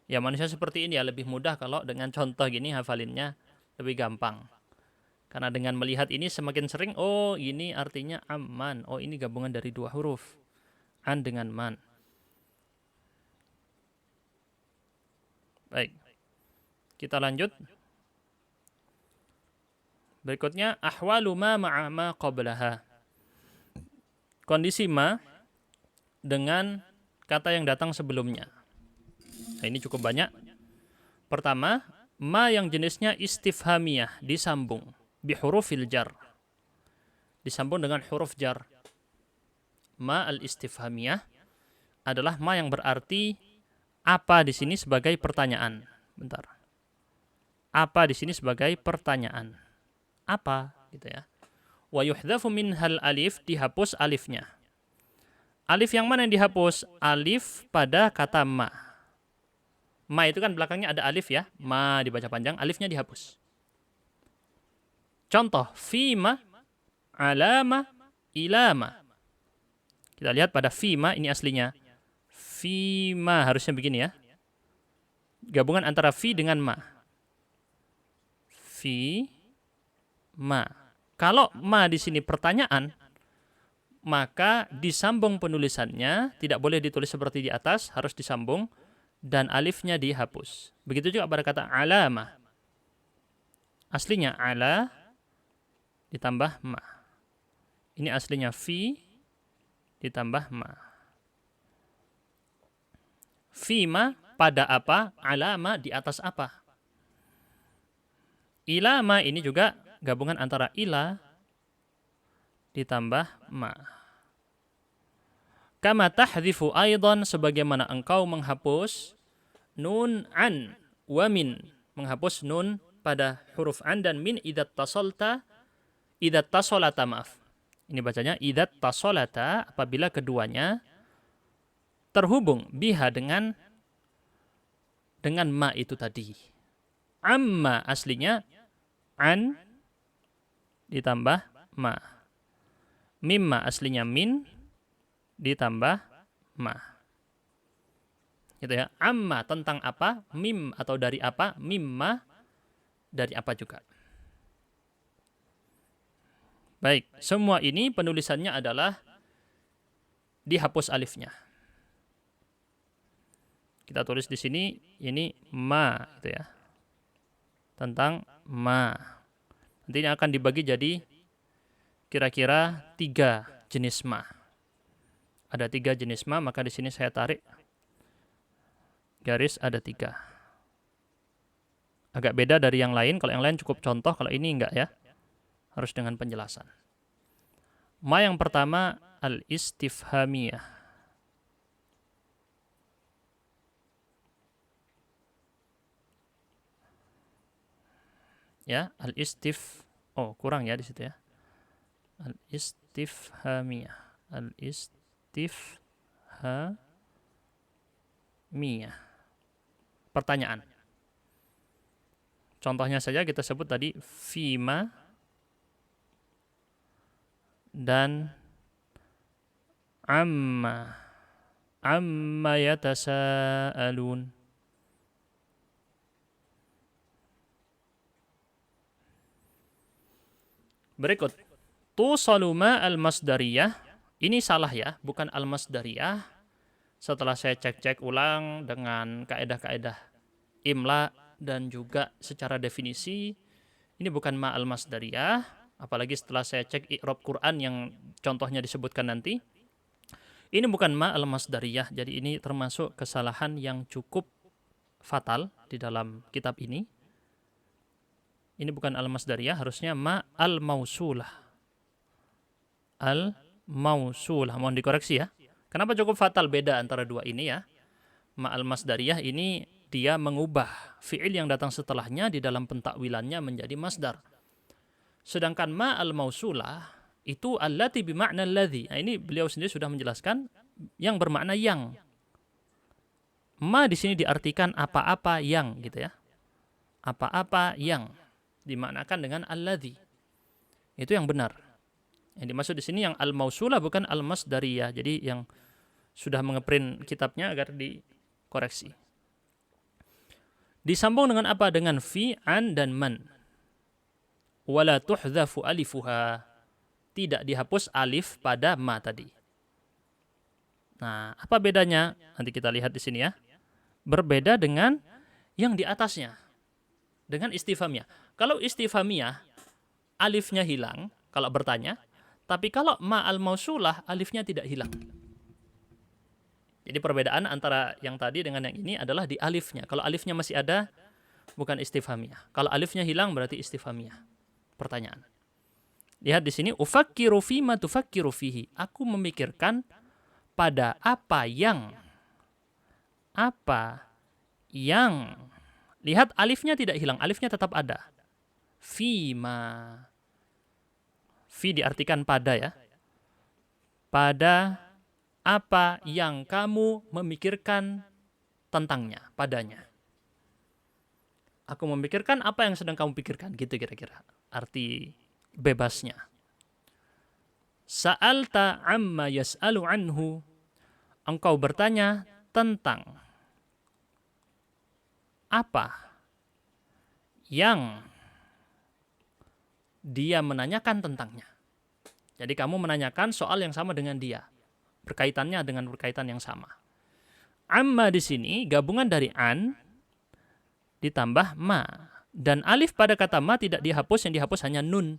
Ya manusia seperti ini ya lebih mudah kalau dengan contoh gini hafalinnya lebih gampang. Karena dengan melihat ini semakin sering, oh ini artinya amman. Oh ini gabungan dari dua huruf. An dengan man. Baik. Kita lanjut. Berikutnya, ahwalu ma ma'a ma qablaha. Kondisi ma dengan kata yang datang sebelumnya. Nah, ini cukup banyak. Pertama, ma yang jenisnya istifhamiyah, disambung. Bihurufil jar. Disambung dengan huruf jar. Ma al-istifhamiyah adalah ma yang berarti apa di sini sebagai pertanyaan. Bentar. Apa di sini sebagai pertanyaan. Apa gitu ya. Wa yuhdhafu minhal alif, dihapus alifnya. Alif yang mana yang dihapus? Alif pada kata ma. Ma itu kan belakangnya ada alif ya. Ma dibaca panjang, alifnya dihapus. Contoh, fima, alama, ilama. Kita lihat pada fima, ini aslinya. Fima, harusnya begini ya. Gabungan antara fi dengan ma. Fi, ma. Kalau ma di sini pertanyaan, maka disambung penulisannya, tidak boleh ditulis seperti di atas, harus disambung, dan alifnya dihapus. Begitu juga pada kata alama. Aslinya ala ditambah ma. Ini aslinya fi ditambah ma. Fima pada apa, alama di atas apa. Ilama ini juga gabungan antara ila ditambah ma. Kama tahdhifu aidan, sebagaimana engkau menghapus nun an wa min, menghapus nun pada huruf an dan min idat tasolata, maaf. Ini bacanya idat tasolata, apabila keduanya terhubung biha dengan ma itu tadi. Amma aslinya an ditambah ma. Mimma aslinya min ditambah ma. Gitu ya. Amma tentang apa, mim atau dari apa, mimma dari apa juga. Baik, semua ini penulisannya adalah dihapus alifnya. Kita tulis di sini ini ma gitu ya. Tentang ma. Nanti ini akan dibagi jadi kira-kira 3 jenis ma. Ada 3 jenis ma, maka di sini saya tarik garis ada 3. Agak beda dari yang lain. Kalau yang lain cukup contoh, kalau ini enggak ya. Harus dengan penjelasan. Ma yang pertama al-istifhamiyah. Ya, oh, kurang ya di situ ya. Al-istifhamiyah. Al-istifhamiyah. Pertanyaan. Contohnya saja kita sebut tadi fima dan amma. Amma yatasaalun. Berikut. Tusalu ma al-masdariyah. Ini salah ya, bukan al-masdariyah. Setelah saya cek-cek ulang dengan kaedah-kaedah imla dan juga secara definisi, ini bukan ma al-masdariyah. Apalagi setelah saya cek i'rab Quran yang contohnya disebutkan nanti. Ini bukan ma al-masdariyah, jadi ini termasuk kesalahan yang cukup fatal di dalam kitab ini. Ini bukan al-masdariyah, harusnya ma al-mausulah. Al-mausulah, mohon dikoreksi ya. Kenapa cukup fatal beda antara dua ini ya? Ma al-masdariyah ini dia mengubah fi'il yang datang setelahnya di dalam pentakwilannya menjadi masdar. Sedangkan ma al-mausulah itu allati bima'na alladhi. Nah, ini beliau sendiri sudah menjelaskan yang bermakna yang. Ma di sini diartikan apa-apa yang gitu ya. Apa-apa yang dimaknakan dengan alladhi. Itu yang benar. Yang dimaksud di sini yang al-mausulah bukan al-masdariyah. Jadi yang sudah mengeprint kitabnya agar dikoreksi. Disambung dengan apa? Dengan fi, an, dan man. Wala tuhdhafu alifuha. Tidak dihapus alif pada ma tadi. Nah, apa bedanya? Nanti kita lihat di sini ya. Berbeda dengan yang di atasnya. Dengan istifhamiyah. Kalau istifhamiyah, alifnya hilang kalau bertanya. Tapi kalau ma al-mausulah, alifnya tidak hilang. Jadi perbedaan antara yang tadi dengan yang ini adalah di alifnya. Kalau alifnya masih ada, bukan istifhamiyah. Kalau alifnya hilang berarti istifhamiyah. Pertanyaan. Lihat di sini, ufakkiru fima tufakkiru fihi. Aku memikirkan pada apa yang lihat alifnya tidak hilang, alifnya tetap ada. Fima. Fi diartikan pada ya. Pada apa yang kamu memikirkan tentangnya, padanya. Aku memikirkan apa yang sedang kamu pikirkan, gitu kira-kira. Arti bebasnya. Sa'alta amma yas'alu anhu. Engkau bertanya tentang apa yang dia menanyakan tentangnya. Jadi kamu menanyakan soal yang sama dengan dia. Berkaitannya dengan berkaitan yang sama. Amma di sini gabungan dari an ditambah ma. Dan alif pada kata ma tidak dihapus, yang dihapus hanya nun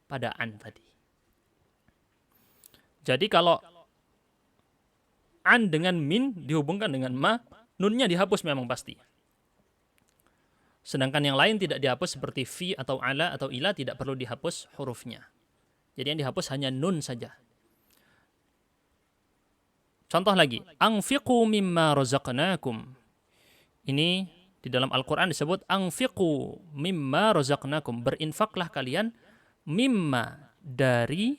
pada an tadi. Jadi kalau an dengan min dihubungkan dengan ma, nunnya dihapus memang pasti. Sedangkan yang lain tidak dihapus seperti fi atau ala atau ila tidak perlu dihapus hurufnya. Jadi yang dihapus hanya nun saja. Contoh lagi, anfiqu mimma razaqnakum. Ini di dalam Al-Quran disebut anfiqu mimma razaqnakum. Berinfaklah kalian mimma dari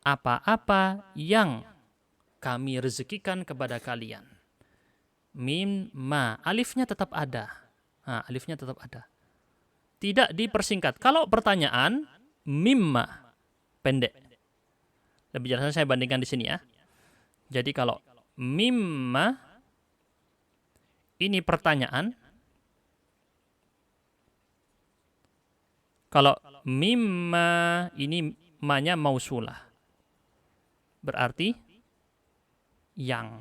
apa-apa yang kami rezekikan kepada kalian. Mimma, alifnya tetap ada. Nah, alifnya tetap ada. Tidak dipersingkat. Kalau pertanyaan, mimma, pendek. Lebih jelasnya saya bandingkan di sini ya. Jadi kalau mimma, ini pertanyaan. Kalau mimma, ini ma-nya mausulah. Berarti yang.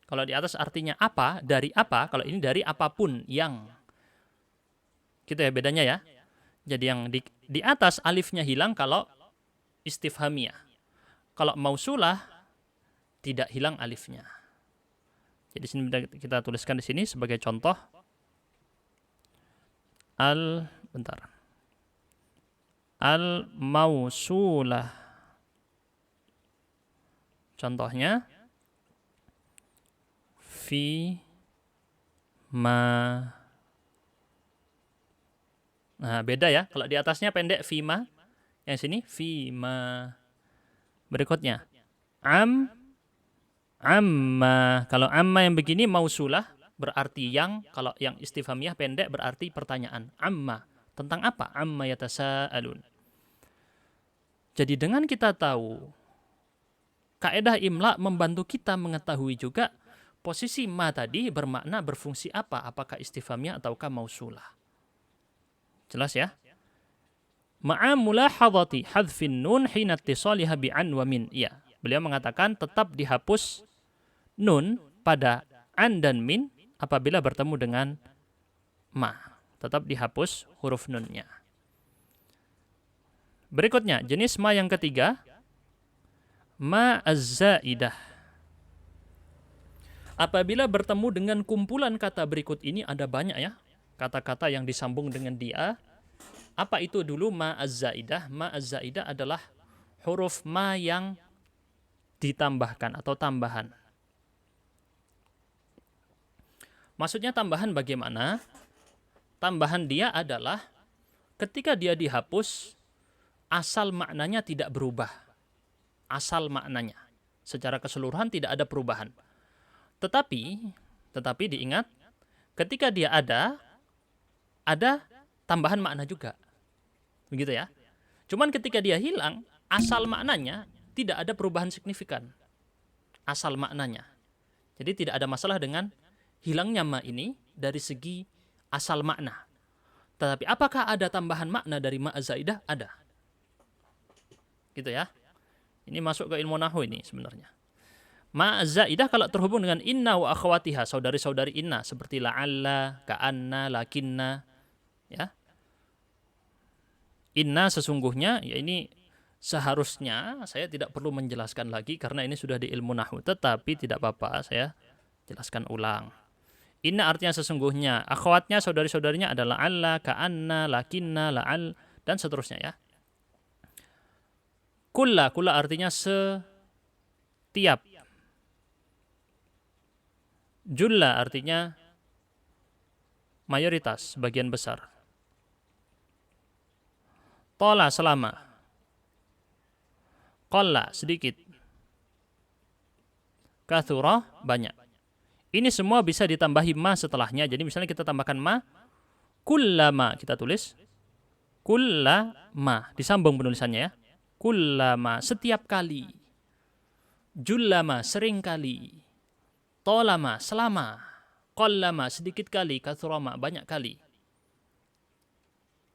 Kalau di atas artinya apa, dari apa, kalau ini dari apapun yang. Gitu ya bedanya ya. Jadi yang di atas alifnya hilang kalau istifhamiyah. Kalau mausulah tidak hilang alifnya. Jadi sini kita tuliskan di sini sebagai contoh. Al-mausulah. Contohnya fi ma. Nah, beda ya. Kalau di atasnya pendek fi ma, yang sini fi ma. Berikutnya amma. Kalau amma yang begini mausulah berarti yang, kalau yang istifhamiyah pendek berarti pertanyaan. Amma, tentang apa? Amma yatasaalun. Jadi dengan kita tahu kaidah imla membantu kita mengetahui juga posisi ma tadi bermakna berfungsi apa? Apakah istifhamiyah ataukah mausulah? Jelas ya? Ma'a mulahadhati hadfin nun hina ittisaliha bi'an wa min. Ya, beliau mengatakan tetap dihapus nun pada an dan min apabila bertemu dengan ma. Tetap dihapus huruf nunnya. Berikutnya, jenis ma yang ketiga, ma az-zaidah. Apabila bertemu dengan kumpulan kata berikut ini, ada banyak ya kata-kata yang disambung dengan dia. Apa itu dulu ma az-zaidah? Ma az-zaidah adalah huruf ma yang ditambahkan atau tambahan. Maksudnya tambahan bagaimana? Tambahan dia adalah ketika dia dihapus, asal maknanya tidak berubah. Asal maknanya. Secara keseluruhan tidak ada perubahan. Tetapi diingat, ketika dia ada tambahan makna juga. Begitu ya. Cuman ketika dia hilang, asal maknanya tidak ada perubahan signifikan. Asal maknanya. Jadi tidak ada masalah dengan hilangnya ma ini dari segi asal makna. Tetapi apakah ada tambahan makna dari ma az-zaidah? Ada. Gitu ya. Ini masuk ke ilmu nahwu ini sebenarnya. Ma az-zaidah kalau terhubung dengan inna wa akhwatiha, saudari-saudari inna seperti la'alla, ka'anna, lakinna, ya. Inna sesungguhnya, ya ini seharusnya saya tidak perlu menjelaskan lagi karena ini sudah di ilmu nahwu, tetapi tidak apa-apa saya jelaskan ulang. Inna artinya sesungguhnya, akhwatnya saudari-saudarinya adalah alla, ka'anna, lakinna, la'al, dan seterusnya ya. Kulla artinya setiap. Julla artinya mayoritas, sebagian besar. Tola selama. Qalla sedikit. Kathura banyak. Ini semua bisa ditambahi ma setelahnya. Jadi misalnya kita tambahkan ma, kullama kita tulis kullama, disambung penulisannya ya. Kullama setiap kali. Jullama sering kali. Tolama selama. Qallama sedikit kali, kathurama banyak kali.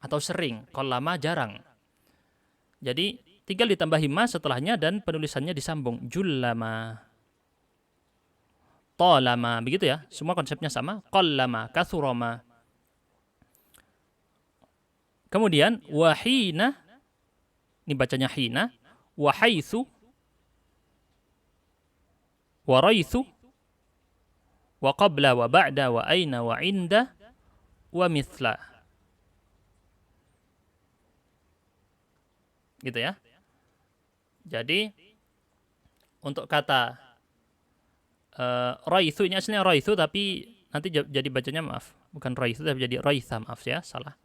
Atau sering, qallama jarang. Jadi tinggal ditambahi ma setelahnya dan penulisannya disambung. Jullama. Tolama, begitu ya. Semua konsepnya sama. Qallama, kathurama. Kemudian wahina, ini bacanya hina, wahaitsu, waraitsu, wa qabla, wa ba'da, wa aina, wa inda, wa mithla. Gitu ya. Jadi untuk kata raitsu ini aslinya raitsu tapi nanti jadi bacanya maaf, bukan raitsu tapi jadi raitha, maaf ya, salah.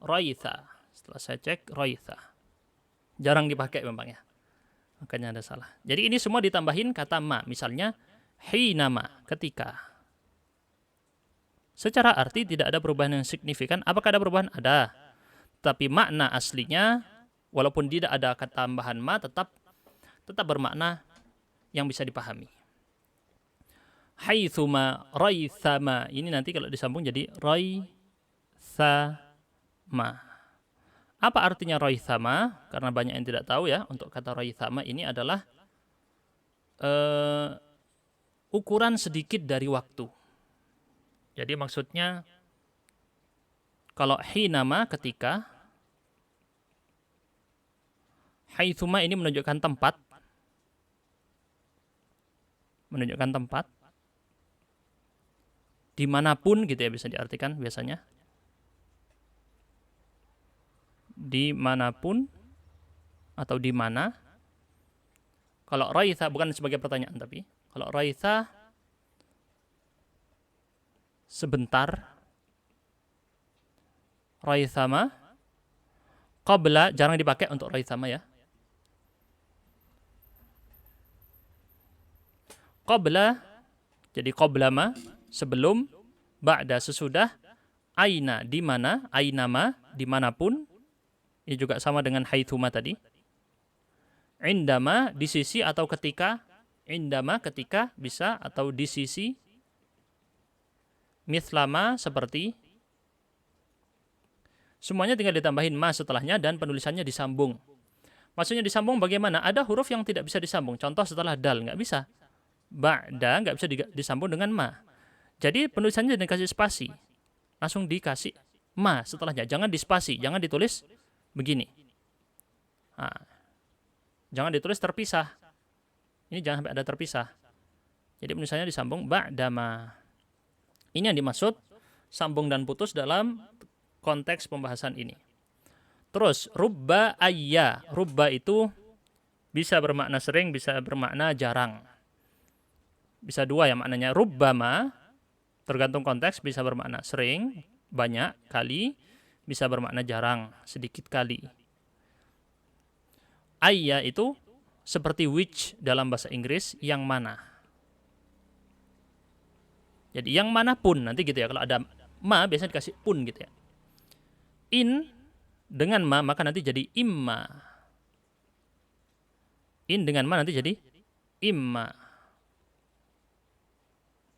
Raitha. Setelah saya cek raitha. Jarang dipakai memang ya. Makanya ada salah. Jadi ini semua ditambahin kata ma, misalnya hinama, ketika. Secara arti tidak ada perubahan yang signifikan. Apakah ada perubahan? Ada. Tapi makna aslinya walaupun tidak ada kata tambahan ma tetap bermakna yang bisa dipahami. Haitsuma, raitsama. Ini nanti kalau disambung jadi raitsama. Apa artinya raitsama? Karena banyak yang tidak tahu ya, untuk kata raitsama ini adalah ukuran sedikit dari waktu. Jadi maksudnya kalau hinama ketika, haitsuma ini menunjukkan tempat. Menunjukkan tempat. Dimanapun gitu ya bisa diartikan biasanya. Dimanapun atau di mana. Kalau raitha bukan sebagai pertanyaan tapi kalau raitha sebentar. Raithama qabla jarang dipakai untuk raithama ya. Qabla jadi qablama sebelum, ba'da sesudah, aina di mana, ainama dimanapun. Ini juga sama dengan haitsuma tadi. Indama di sisi atau ketika, indama ketika bisa atau di sisi. Mithlama seperti. Semuanya tinggal ditambahin ma setelahnya dan penulisannya disambung. Maksudnya disambung bagaimana? Ada huruf yang tidak bisa disambung. Contoh setelah dal nggak bisa. Ba'da nggak bisa disambung dengan ma. Jadi penulisannya dikasih spasi. Langsung dikasih ma setelahnya. Jangan dispasi, jangan ditulis begini. Nah, jangan ditulis terpisah. Ini jangan sampai ada terpisah. Jadi misalnya disambung ba'dama. Ini yang dimaksud sambung dan putus dalam konteks pembahasan ini. Terus rubba ayya. Rubba itu bisa bermakna sering, bisa bermakna jarang. Bisa dua ya maknanya. Rubbama tergantung konteks bisa bermakna sering, banyak kali, bisa bermakna jarang, sedikit kali. Ayya itu seperti which dalam bahasa Inggris, yang mana. Jadi yang manapun nanti gitu ya. Kalau ada ma biasanya dikasih pun gitu ya. In dengan ma maka nanti jadi imma. In dengan ma nanti jadi imma.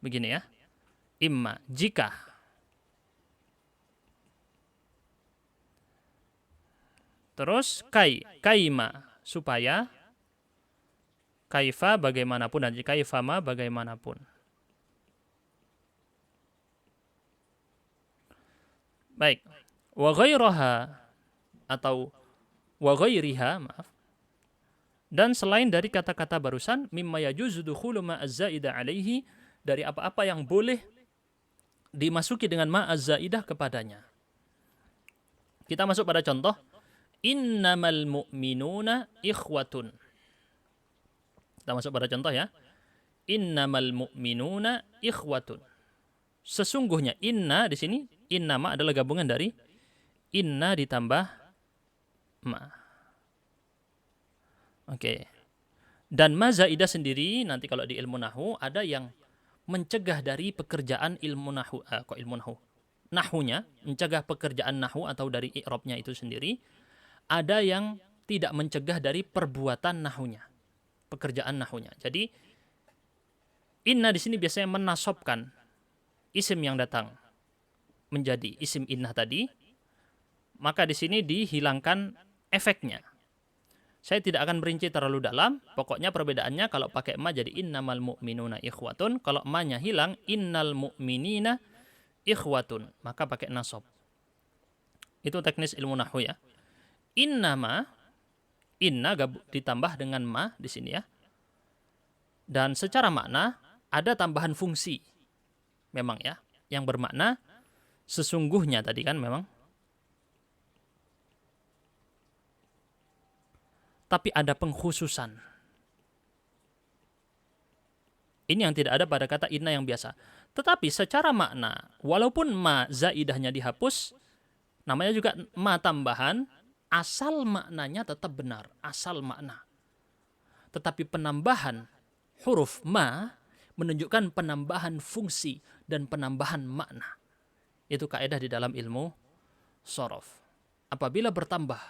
Begini ya. Imma jika. Terus kaima supaya, kaifa bagaimanapun, dan kaifama bagaimanapun. Baik. Wa ghairaha atau wa ghairiha, maaf. Dan selain dari kata-kata barusan, mimma yajuzu dukhulu ma az-zaida alaihi, dari apa-apa yang boleh dimasuki dengan ma az-zaidah kepadanya. Kita masuk pada contoh. Innamal mu'minuna ikhwatun. Kita masuk pada contoh ya. Innamal mu'minuna ikhwatun. Sesungguhnya inna di sini, innama adalah gabungan dari inna ditambah ma. Oke. Dan ma zaidah sendiri nanti kalau di ilmu nahwu ada yang mencegah dari pekerjaan ilmu nahwu, nahwunya, mencegah pekerjaan nahwu atau dari i'rabnya itu sendiri. Ada yang tidak mencegah dari perbuatan nahwunya, pekerjaan nahwunya. Jadi inna di sini biasanya menasobkan isim yang datang menjadi isim inna tadi, maka di sini dihilangkan efeknya. Saya tidak akan merinci terlalu dalam, pokoknya perbedaannya kalau pakai ma jadi innamal mu'minuna ikhwatun, kalau ma-nya hilang innal mu'minina ikhwatun, maka pakai nasab. Itu teknis ilmu nahwu ya. Innama, inna ditambah dengan ma di sini ya. Dan secara makna ada tambahan fungsi. Memang ya, yang bermakna sesungguhnya tadi kan memang. Tapi ada pengkhususan. Ini yang tidak ada pada kata inna yang biasa. Tetapi secara makna, walaupun ma zaidahnya dihapus, namanya juga ma tambahan, asal maknanya tetap benar, asal makna. Tetapi penambahan huruf ma menunjukkan penambahan fungsi dan penambahan makna. Itu kaidah di dalam ilmu shorof. Apabila bertambah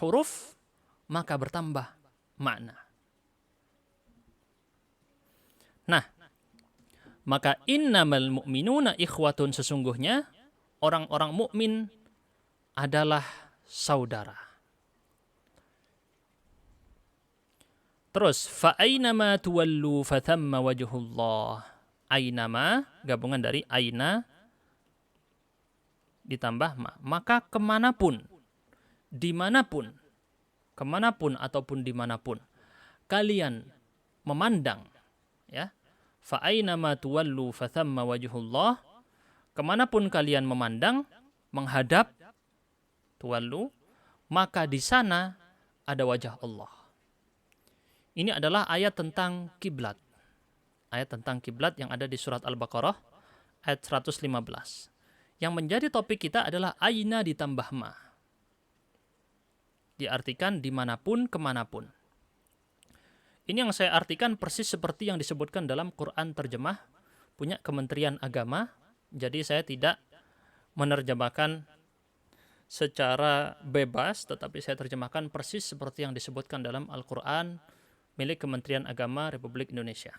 huruf, maka bertambah makna. Nah, maka innamal mu'minuna ikhwatun, sesungguhnya orang-orang mukmin adalah saudara. Terus fa aynama tuwallu fathamma wajhullah. Aynama gabungan dari aina ditambah ma. Maka kemanapun, dimanapun, kemanapun ataupun dimanapun kalian memandang, ya, fa aynama tuwallu fathamma wajhullah, kemanapun kalian memandang, menghadap, tuwallu, maka di sana ada wajah Allah. Ini adalah ayat tentang kiblat. Ayat tentang kiblat yang ada di surat Al-Baqarah ayat 115. Yang menjadi topik kita adalah aina ditambah ma. Diartikan dimanapun, kemanapun. Ini yang saya artikan persis seperti yang disebutkan dalam Quran terjemah punya Kementerian Agama. Jadi saya tidak menerjemahkan secara bebas, tetapi saya terjemahkan persis seperti yang disebutkan dalam Al-Quran milik Kementerian Agama Republik Indonesia.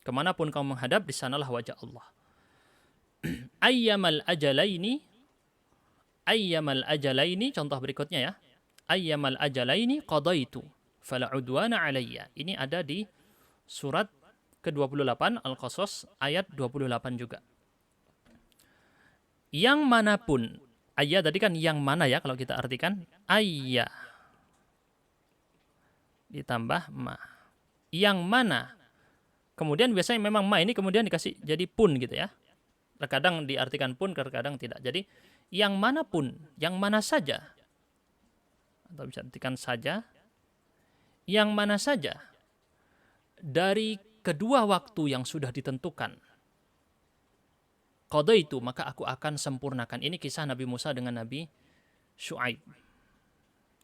Kemanapun kamu menghadap, di sanalah wajah Allah. Ayyamal ajalaini, contoh berikutnya ya. Ayyamal ajalaini qadaitu fala udwana alayya. Ini ada di surat ke-28 Al-Qasas ayat 28 juga. Yang manapun, ayya tadi kan yang mana ya kalau kita artikan, ayya. ditambah ma. Yang mana? Kemudian biasanya memang ma ini kemudian dikasih jadi pun gitu ya. Terkadang diartikan pun, terkadang tidak. Jadi yang manapun, yang mana saja, atau bisa artikan saja, yang mana saja dari kedua waktu yang sudah ditentukan. Qada itu maka aku akan sempurnakan. Ini kisah Nabi Musa dengan Nabi Syuaib.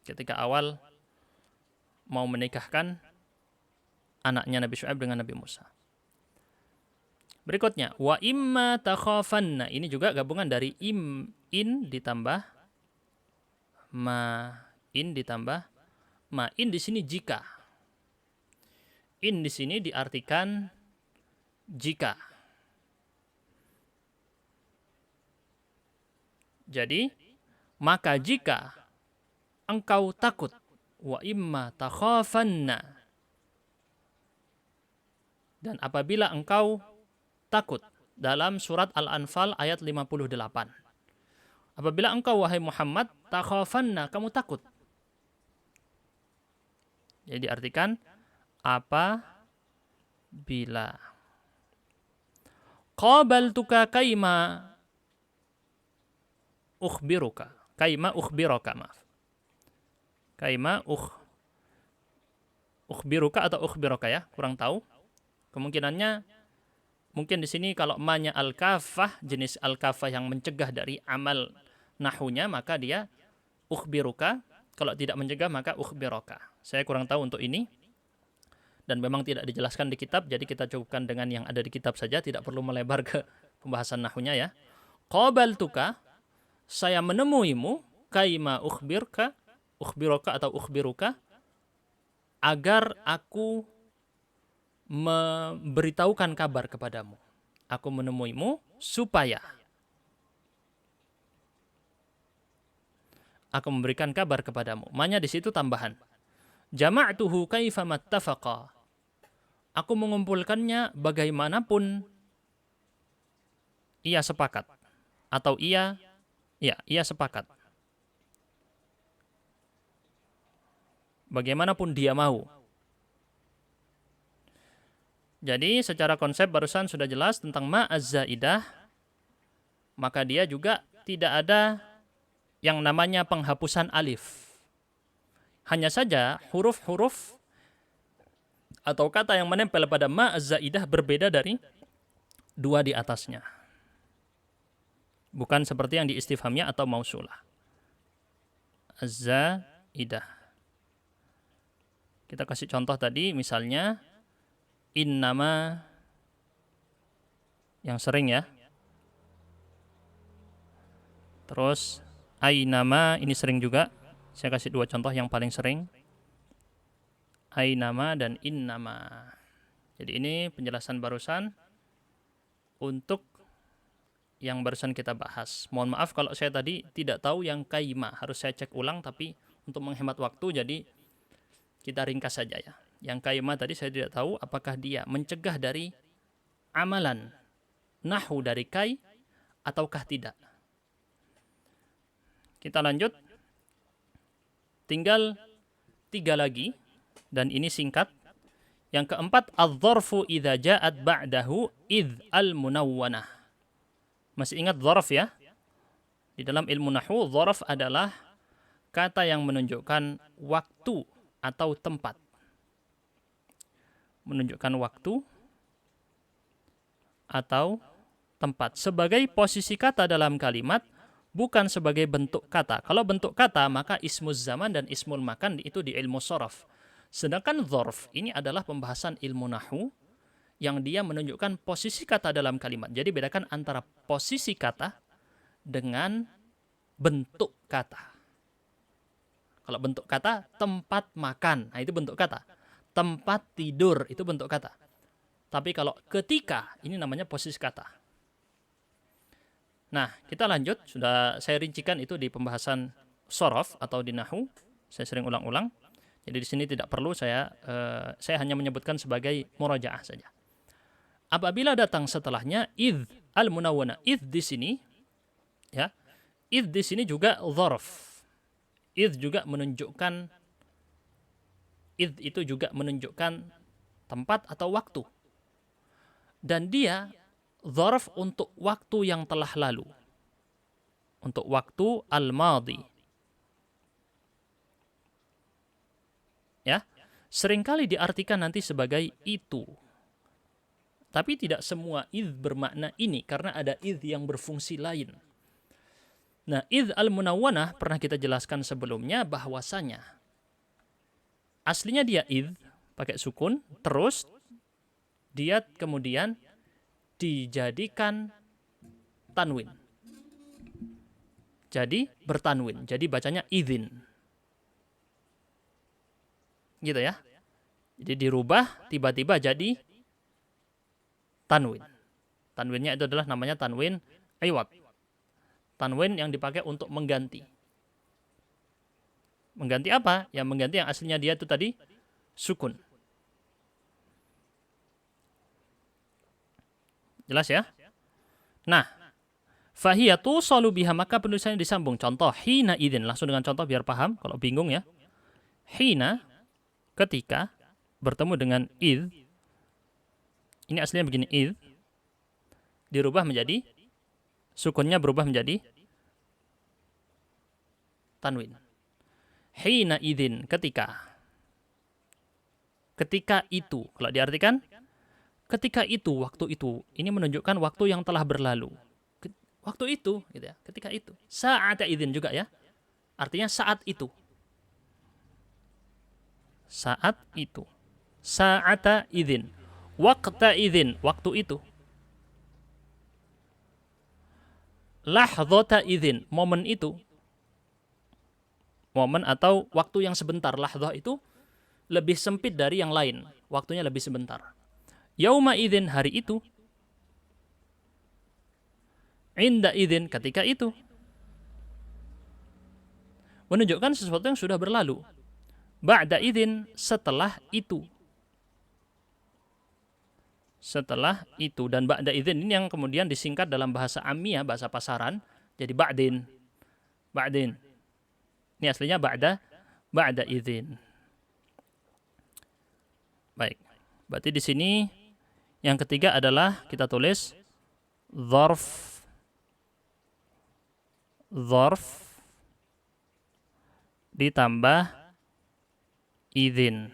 Ketika awal mau menikahkan anaknya Nabi Syuaib dengan Nabi Musa. Berikutnya, wa imma takhafanna. Ini juga gabungan dari in ditambah ma. In ditambah ma. In di sini jika. In di sini diartikan jika. Jadi, maka jika engkau takut, wa imma takhafanna. Dan apabila engkau takut, dalam surat Al-Anfal ayat 58. Apabila engkau, wahai Muhammad, takhafanna, kamu takut. Jadi diartikan apabila. Qabaltuka kaima ukhbiruka. Kaima ukhbiruka, maaf. Kaima ukhbiruka atau ukhbiruka ya, kurang tahu. Kemungkinannya mungkin di sini kalau ma-nya al-kafah, jenis al-kafah yang mencegah dari amal nahunya, maka dia ukhbiruka. Kalau tidak mencegah maka ukhbiruka. Saya kurang tahu untuk ini. Dan memang tidak dijelaskan di kitab, jadi kita cukupkan dengan yang ada di kitab saja, tidak perlu melebar ke pembahasan nahunya ya. Qabaltuka, saya menemuimu, kaima ukhbiruka atau ukhbiruka, agar aku memberitahukan kabar kepadamu. Aku menemuimu supaya aku memberikan kabar kepadamu. Manya di situ tambahan. Jama'tuhu kaifa mattafaqa. Aku mengumpulkannya bagaimanapun ia sepakat. Atau ia sepakat. Bagaimanapun dia mau. Jadi secara konsep barusan sudah jelas tentang ma az-zaidah. Maka dia juga tidak ada yang namanya penghapusan alif. Hanya saja huruf-huruf atau kata yang menempel pada ma az-zaidah berbeda dari dua di atasnya. Bukan seperti yang di istifhamnya atau mausulah. Az-zaidah. Kita kasih contoh tadi, misalnya innama, yang sering ya. Terus ainama, ini sering juga. Saya kasih dua contoh yang paling sering. Ainama dan innama. Jadi ini penjelasan barusan untuk yang barusan kita bahas. Mohon maaf kalau saya tadi tidak tahu yang kaima. Harus saya cek ulang, tapi untuk menghemat waktu jadi kita ringkas saja ya. Yang kaima tadi saya tidak tahu apakah dia mencegah dari amalan nahu dari kai ataukah tidak. Kita lanjut. Tinggal 3 lagi dan ini singkat. Yang keempat, adz-dzarfu idza ja'at ba'dahu idz al-munawwanah. Masih ingat dzarf ya? Di dalam ilmu nahwu, dzarf adalah kata yang menunjukkan waktu atau tempat. Menunjukkan waktu atau tempat sebagai posisi kata dalam kalimat, bukan sebagai bentuk kata. Kalau bentuk kata maka ismuz zaman dan ismul makan itu di ilmu sharaf. Sedangkan dzarf ini adalah pembahasan ilmu nahwu yang dia menunjukkan posisi kata dalam kalimat. Jadi bedakan antara posisi kata dengan bentuk kata. Kalau bentuk kata, tempat makan, nah itu bentuk kata. Tempat tidur, itu bentuk kata. Tapi kalau ketika, ini namanya posisi kata. Nah, kita lanjut. Sudah saya rincikan itu di pembahasan sharaf atau di nahwu. Saya sering ulang-ulang. Jadi di sini tidak perlu saya hanya menyebutkan sebagai murajaah saja. Apabila datang setelahnya idz al-munawwanah, idz di sini ya. Idz di sini juga dzarf. Idz juga menunjukkan Id itu juga menunjukkan tempat atau waktu. Dan dia dzarf untuk waktu yang telah lalu. Untuk waktu al-madhi. Ya. Seringkali diartikan nanti sebagai itu. Tapi tidak semua id bermakna ini karena ada id yang berfungsi lain. Nah, id al-munawwanah pernah kita jelaskan sebelumnya bahwasanya aslinya dia id pakai sukun, terus dia kemudian dijadikan tanwin. Jadi bertanwin. Jadi bacanya idzin. Gitu ya. Jadi dirubah tiba-tiba jadi tanwin. Tanwinnya itu adalah namanya tanwin iwad. Tanwin yang dipakai untuk mengganti. Mengganti apa? Yang mengganti yang aslinya dia itu tadi sukun. Jelas ya? Nah, fahiyatu salu biha, maka penulisannya disambung. Contoh, hina idin. Langsung dengan contoh biar paham. Kalau bingung ya. Hina, ketika bertemu dengan id. Ini aslinya begini, id. Dirubah menjadi, sukunnya berubah menjadi tanwin. Hina idin, ketika. Ketika itu. Kalau diartikan, ketika itu, waktu itu. Ini menunjukkan waktu yang telah berlalu. Waktu itu, gitu ya. Ketika itu. Sa'ata idin juga ya. Artinya saat itu. Saat itu. Sa'ata idin. Waqta idin. Waktu itu. Lahdhata idin. Momen itu. Momen atau waktu yang sebentar. Lahdhah itu lebih sempit dari yang lain. Waktunya lebih sebentar. Yauma idin. Hari itu. Inda idin, ketika itu. Menunjukkan sesuatu yang sudah berlalu. Ba'da idin, setelah itu. Setelah itu. Dan ba'da idin ini yang kemudian disingkat dalam bahasa Amiyah, bahasa pasaran. Jadi ba'din. Ba'din. Ini aslinya ba'da idin. Baik. Berarti di sini yang ketiga adalah kita tulis dzarf ditambah idzin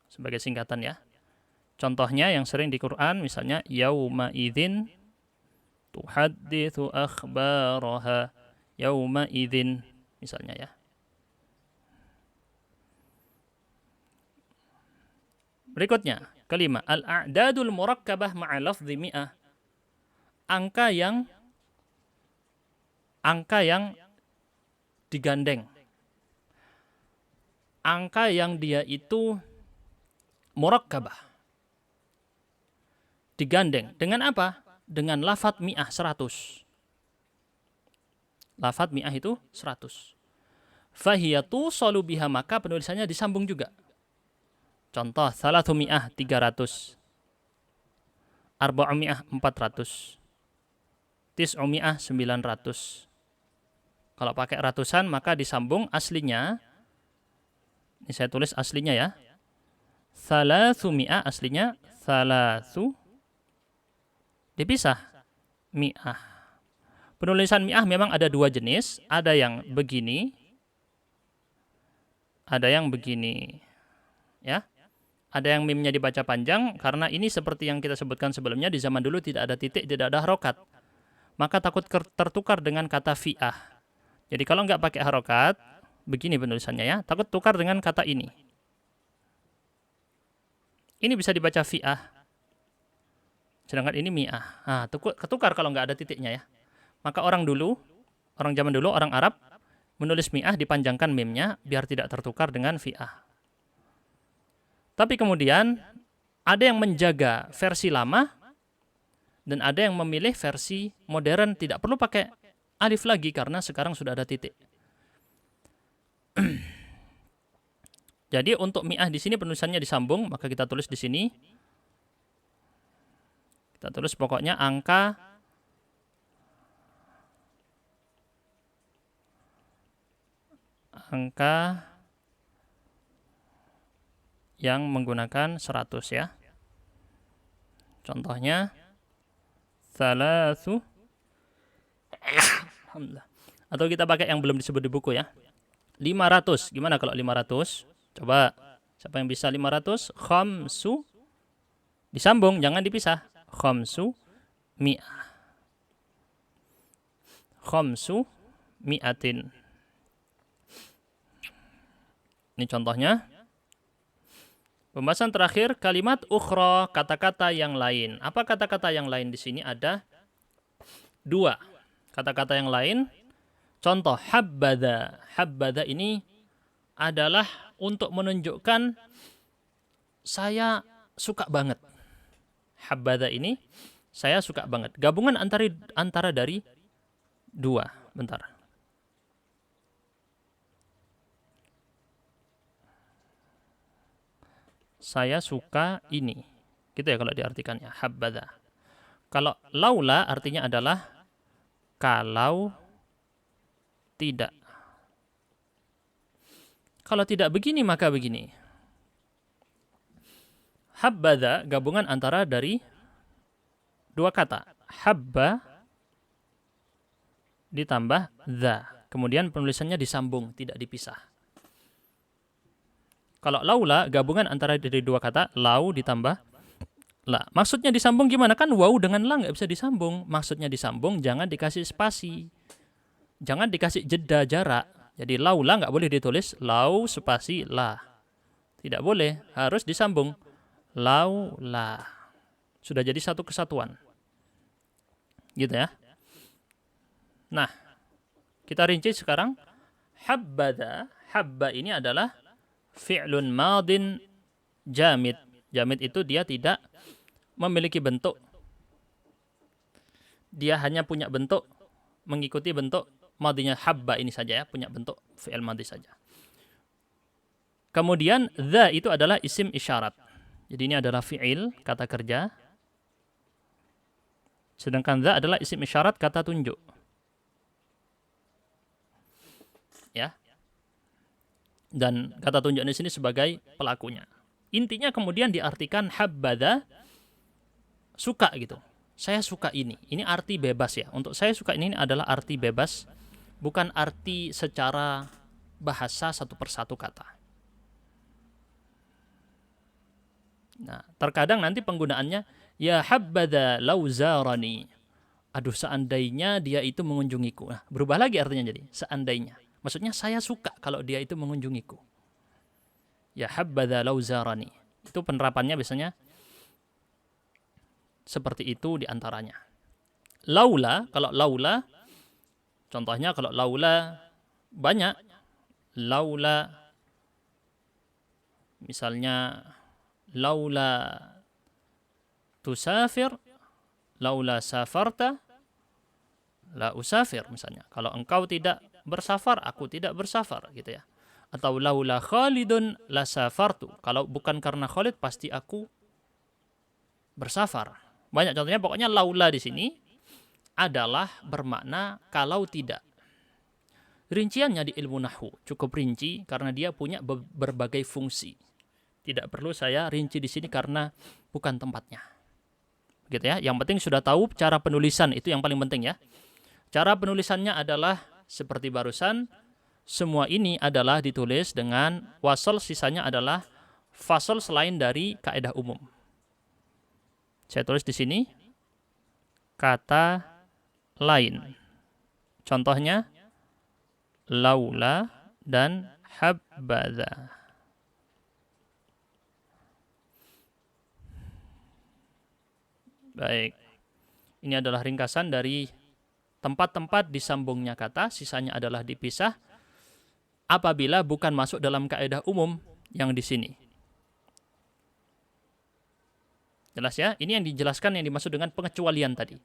sebagai singkatan ya. Contohnya yang sering di Quran misalnya yauma idzin tuhadditsu akhbaraha, yauma idzin misalnya ya. Berikutnya, kelima, al-a'dadul murakkabah ma'a lafdhi mi'ah. Angka yang digandeng. Angka yang dia itu murakkabah. Digandeng. Dengan apa? Dengan lafadz mi'ah 100. Lafadz mi'ah itu 100. Fahiyatu salu biha, maka penulisannya disambung juga. Contoh, salatu mi'ah 300. Arba'umi'ah 400. Tis'umi'ah 900. Kalau pakai ratusan maka disambung aslinya. Ini saya tulis aslinya ya. Salasu mi'ah aslinya salasu. Dipisah mi'ah. Penulisan mi'ah memang ada dua jenis. Ada yang begini. Ada yang begini. Ya. Ada yang mimnya dibaca panjang karena ini seperti yang kita sebutkan sebelumnya, di zaman dulu tidak ada titik, tidak ada harokat. Maka takut tertukar dengan kata fi'ah. Jadi kalau nggak pakai harokat, begini penulisannya ya, takut tukar dengan kata ini. Ini bisa dibaca fi'ah. Sedangkan ini mi'ah. Nah, ketukar kalau nggak ada titiknya ya. Maka orang zaman dulu, orang Arab, menulis mi'ah dipanjangkan mimnya biar tidak tertukar dengan fi'ah. Tapi kemudian ada yang menjaga versi lama dan ada yang memilih versi modern, tidak perlu pakai alif lagi karena sekarang sudah ada titik. Jadi untuk mi'ah di sini penulisannya disambung, maka kita tulis di sini. Kita tulis pokoknya angka yang menggunakan 100 ya. Contohnya thalathu. Alhamdulillah. Atau kita pakai yang belum disebut di buku ya. 500. Gimana kalau 500? Coba. Siapa yang bisa 500? Khamsu. Disambung, jangan dipisah. Khamsu mi'ah. Khamsu mi'atin. Ini contohnya. Pembahasan terakhir, kalimat ukhra, kata-kata yang lain. Apa kata-kata yang lain di sini? Ada 2 kata-kata yang lain. Contoh, habbadha. Habbadha ini adalah untuk menunjukkan saya suka banget. Habbadha ini saya suka banget. Gabungan antara dari 2. Bentar. Saya suka ini. Gitu ya kalau diartikannya, habbadha. Kalau laula artinya adalah kalau tidak. Kalau tidak begini maka begini. Habbadha gabungan antara dari 2 kata. Habba ditambah dha. Kemudian penulisannya disambung, tidak dipisah. Kalau laula gabungan antara dari 2 kata, lau ditambah la. Maksudnya disambung gimana? Kan waw dengan la nggak bisa disambung. Maksudnya disambung, jangan dikasih spasi. Jangan dikasih jeda jarak. Jadi laula nggak boleh ditulis lau spasi la. Tidak boleh, harus disambung. Laula. Sudah jadi satu kesatuan. Gitu ya. Nah, kita rinci sekarang. Habbada. Habba ini adalah fi'lun madin jamid. Jamid itu dia tidak memiliki bentuk. Dia hanya punya bentuk, mengikuti bentuk madinya habba ini saja ya, punya bentuk fi'il madi saja. Kemudian dha itu adalah isim isyarat. Jadi ini adalah fi'il, kata kerja. Sedangkan dha adalah isim isyarat, kata tunjuk. Ya. Dan kata tunjuk di sini sebagai pelakunya. Intinya kemudian diartikan habbadha, suka gitu. Saya suka ini. Ini arti bebas ya. Untuk saya suka ini adalah arti bebas, bukan arti secara bahasa satu persatu kata. Nah, terkadang nanti penggunaannya ya habbadha law zarani. Aduh, seandainya dia itu mengunjungiku. Nah, berubah lagi artinya jadi seandainya. Maksudnya saya suka kalau dia itu mengunjungiku. Ya habbadha law zarani. Itu penerapannya biasanya seperti itu diantaranya. Laula, kalau laula, contohnya kalau laula banyak. Laula, misalnya laula tusafir, laula safarta, la usafir misalnya. Kalau engkau tidak bersafar, aku tidak bersafar gitu ya. Atau laula Khalidun la safartu. Kalau bukan karena Khalid pasti aku bersafar. Banyak contohnya, pokoknya laula di sini adalah bermakna kalau tidak. Rinciannya di ilmu nahwu cukup rinci karena dia punya berbagai fungsi. Tidak perlu saya rinci di sini karena bukan tempatnya. Gitu ya. Yang penting sudah tahu cara penulisan, itu yang paling penting ya. Cara penulisannya adalah seperti barusan, semua ini adalah ditulis dengan wasal, sisanya adalah fasal selain dari kaidah umum. Saya tulis di sini kata lain. Contohnya laula dan habbadha. Baik. Ini adalah ringkasan dari tempat-tempat disambungnya kata, sisanya adalah dipisah apabila bukan masuk dalam kaidah umum yang di sini. Jelas ya? Ini yang dijelaskan, yang dimaksud dengan pengecualian tadi.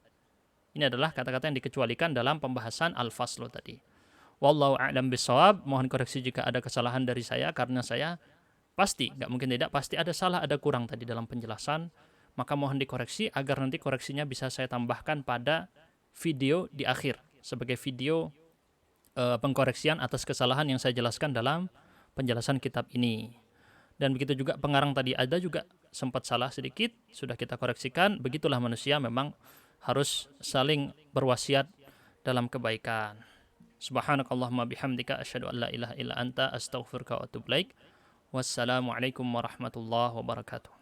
Ini adalah kata-kata yang dikecualikan dalam pembahasan al-faslu tadi. Wallahu a'lam bishawab. Mohon koreksi jika ada kesalahan dari saya, karena saya pasti, nggak mungkin tidak, pasti ada salah, ada kurang tadi dalam penjelasan. Maka mohon dikoreksi agar nanti koreksinya bisa saya tambahkan pada video di akhir sebagai video pengkoreksian atas kesalahan yang saya jelaskan dalam penjelasan kitab ini. Dan begitu juga pengarang tadi ada juga sempat salah sedikit, sudah kita koreksikan. Begitulah manusia, memang harus saling berwasiat dalam kebaikan. Subhanakallahumma bihamdika asyhadu an la ilaha illa anta astaghfiruka wa atubu ilaik. Wassalamualaikum warahmatullahi wabarakatuh.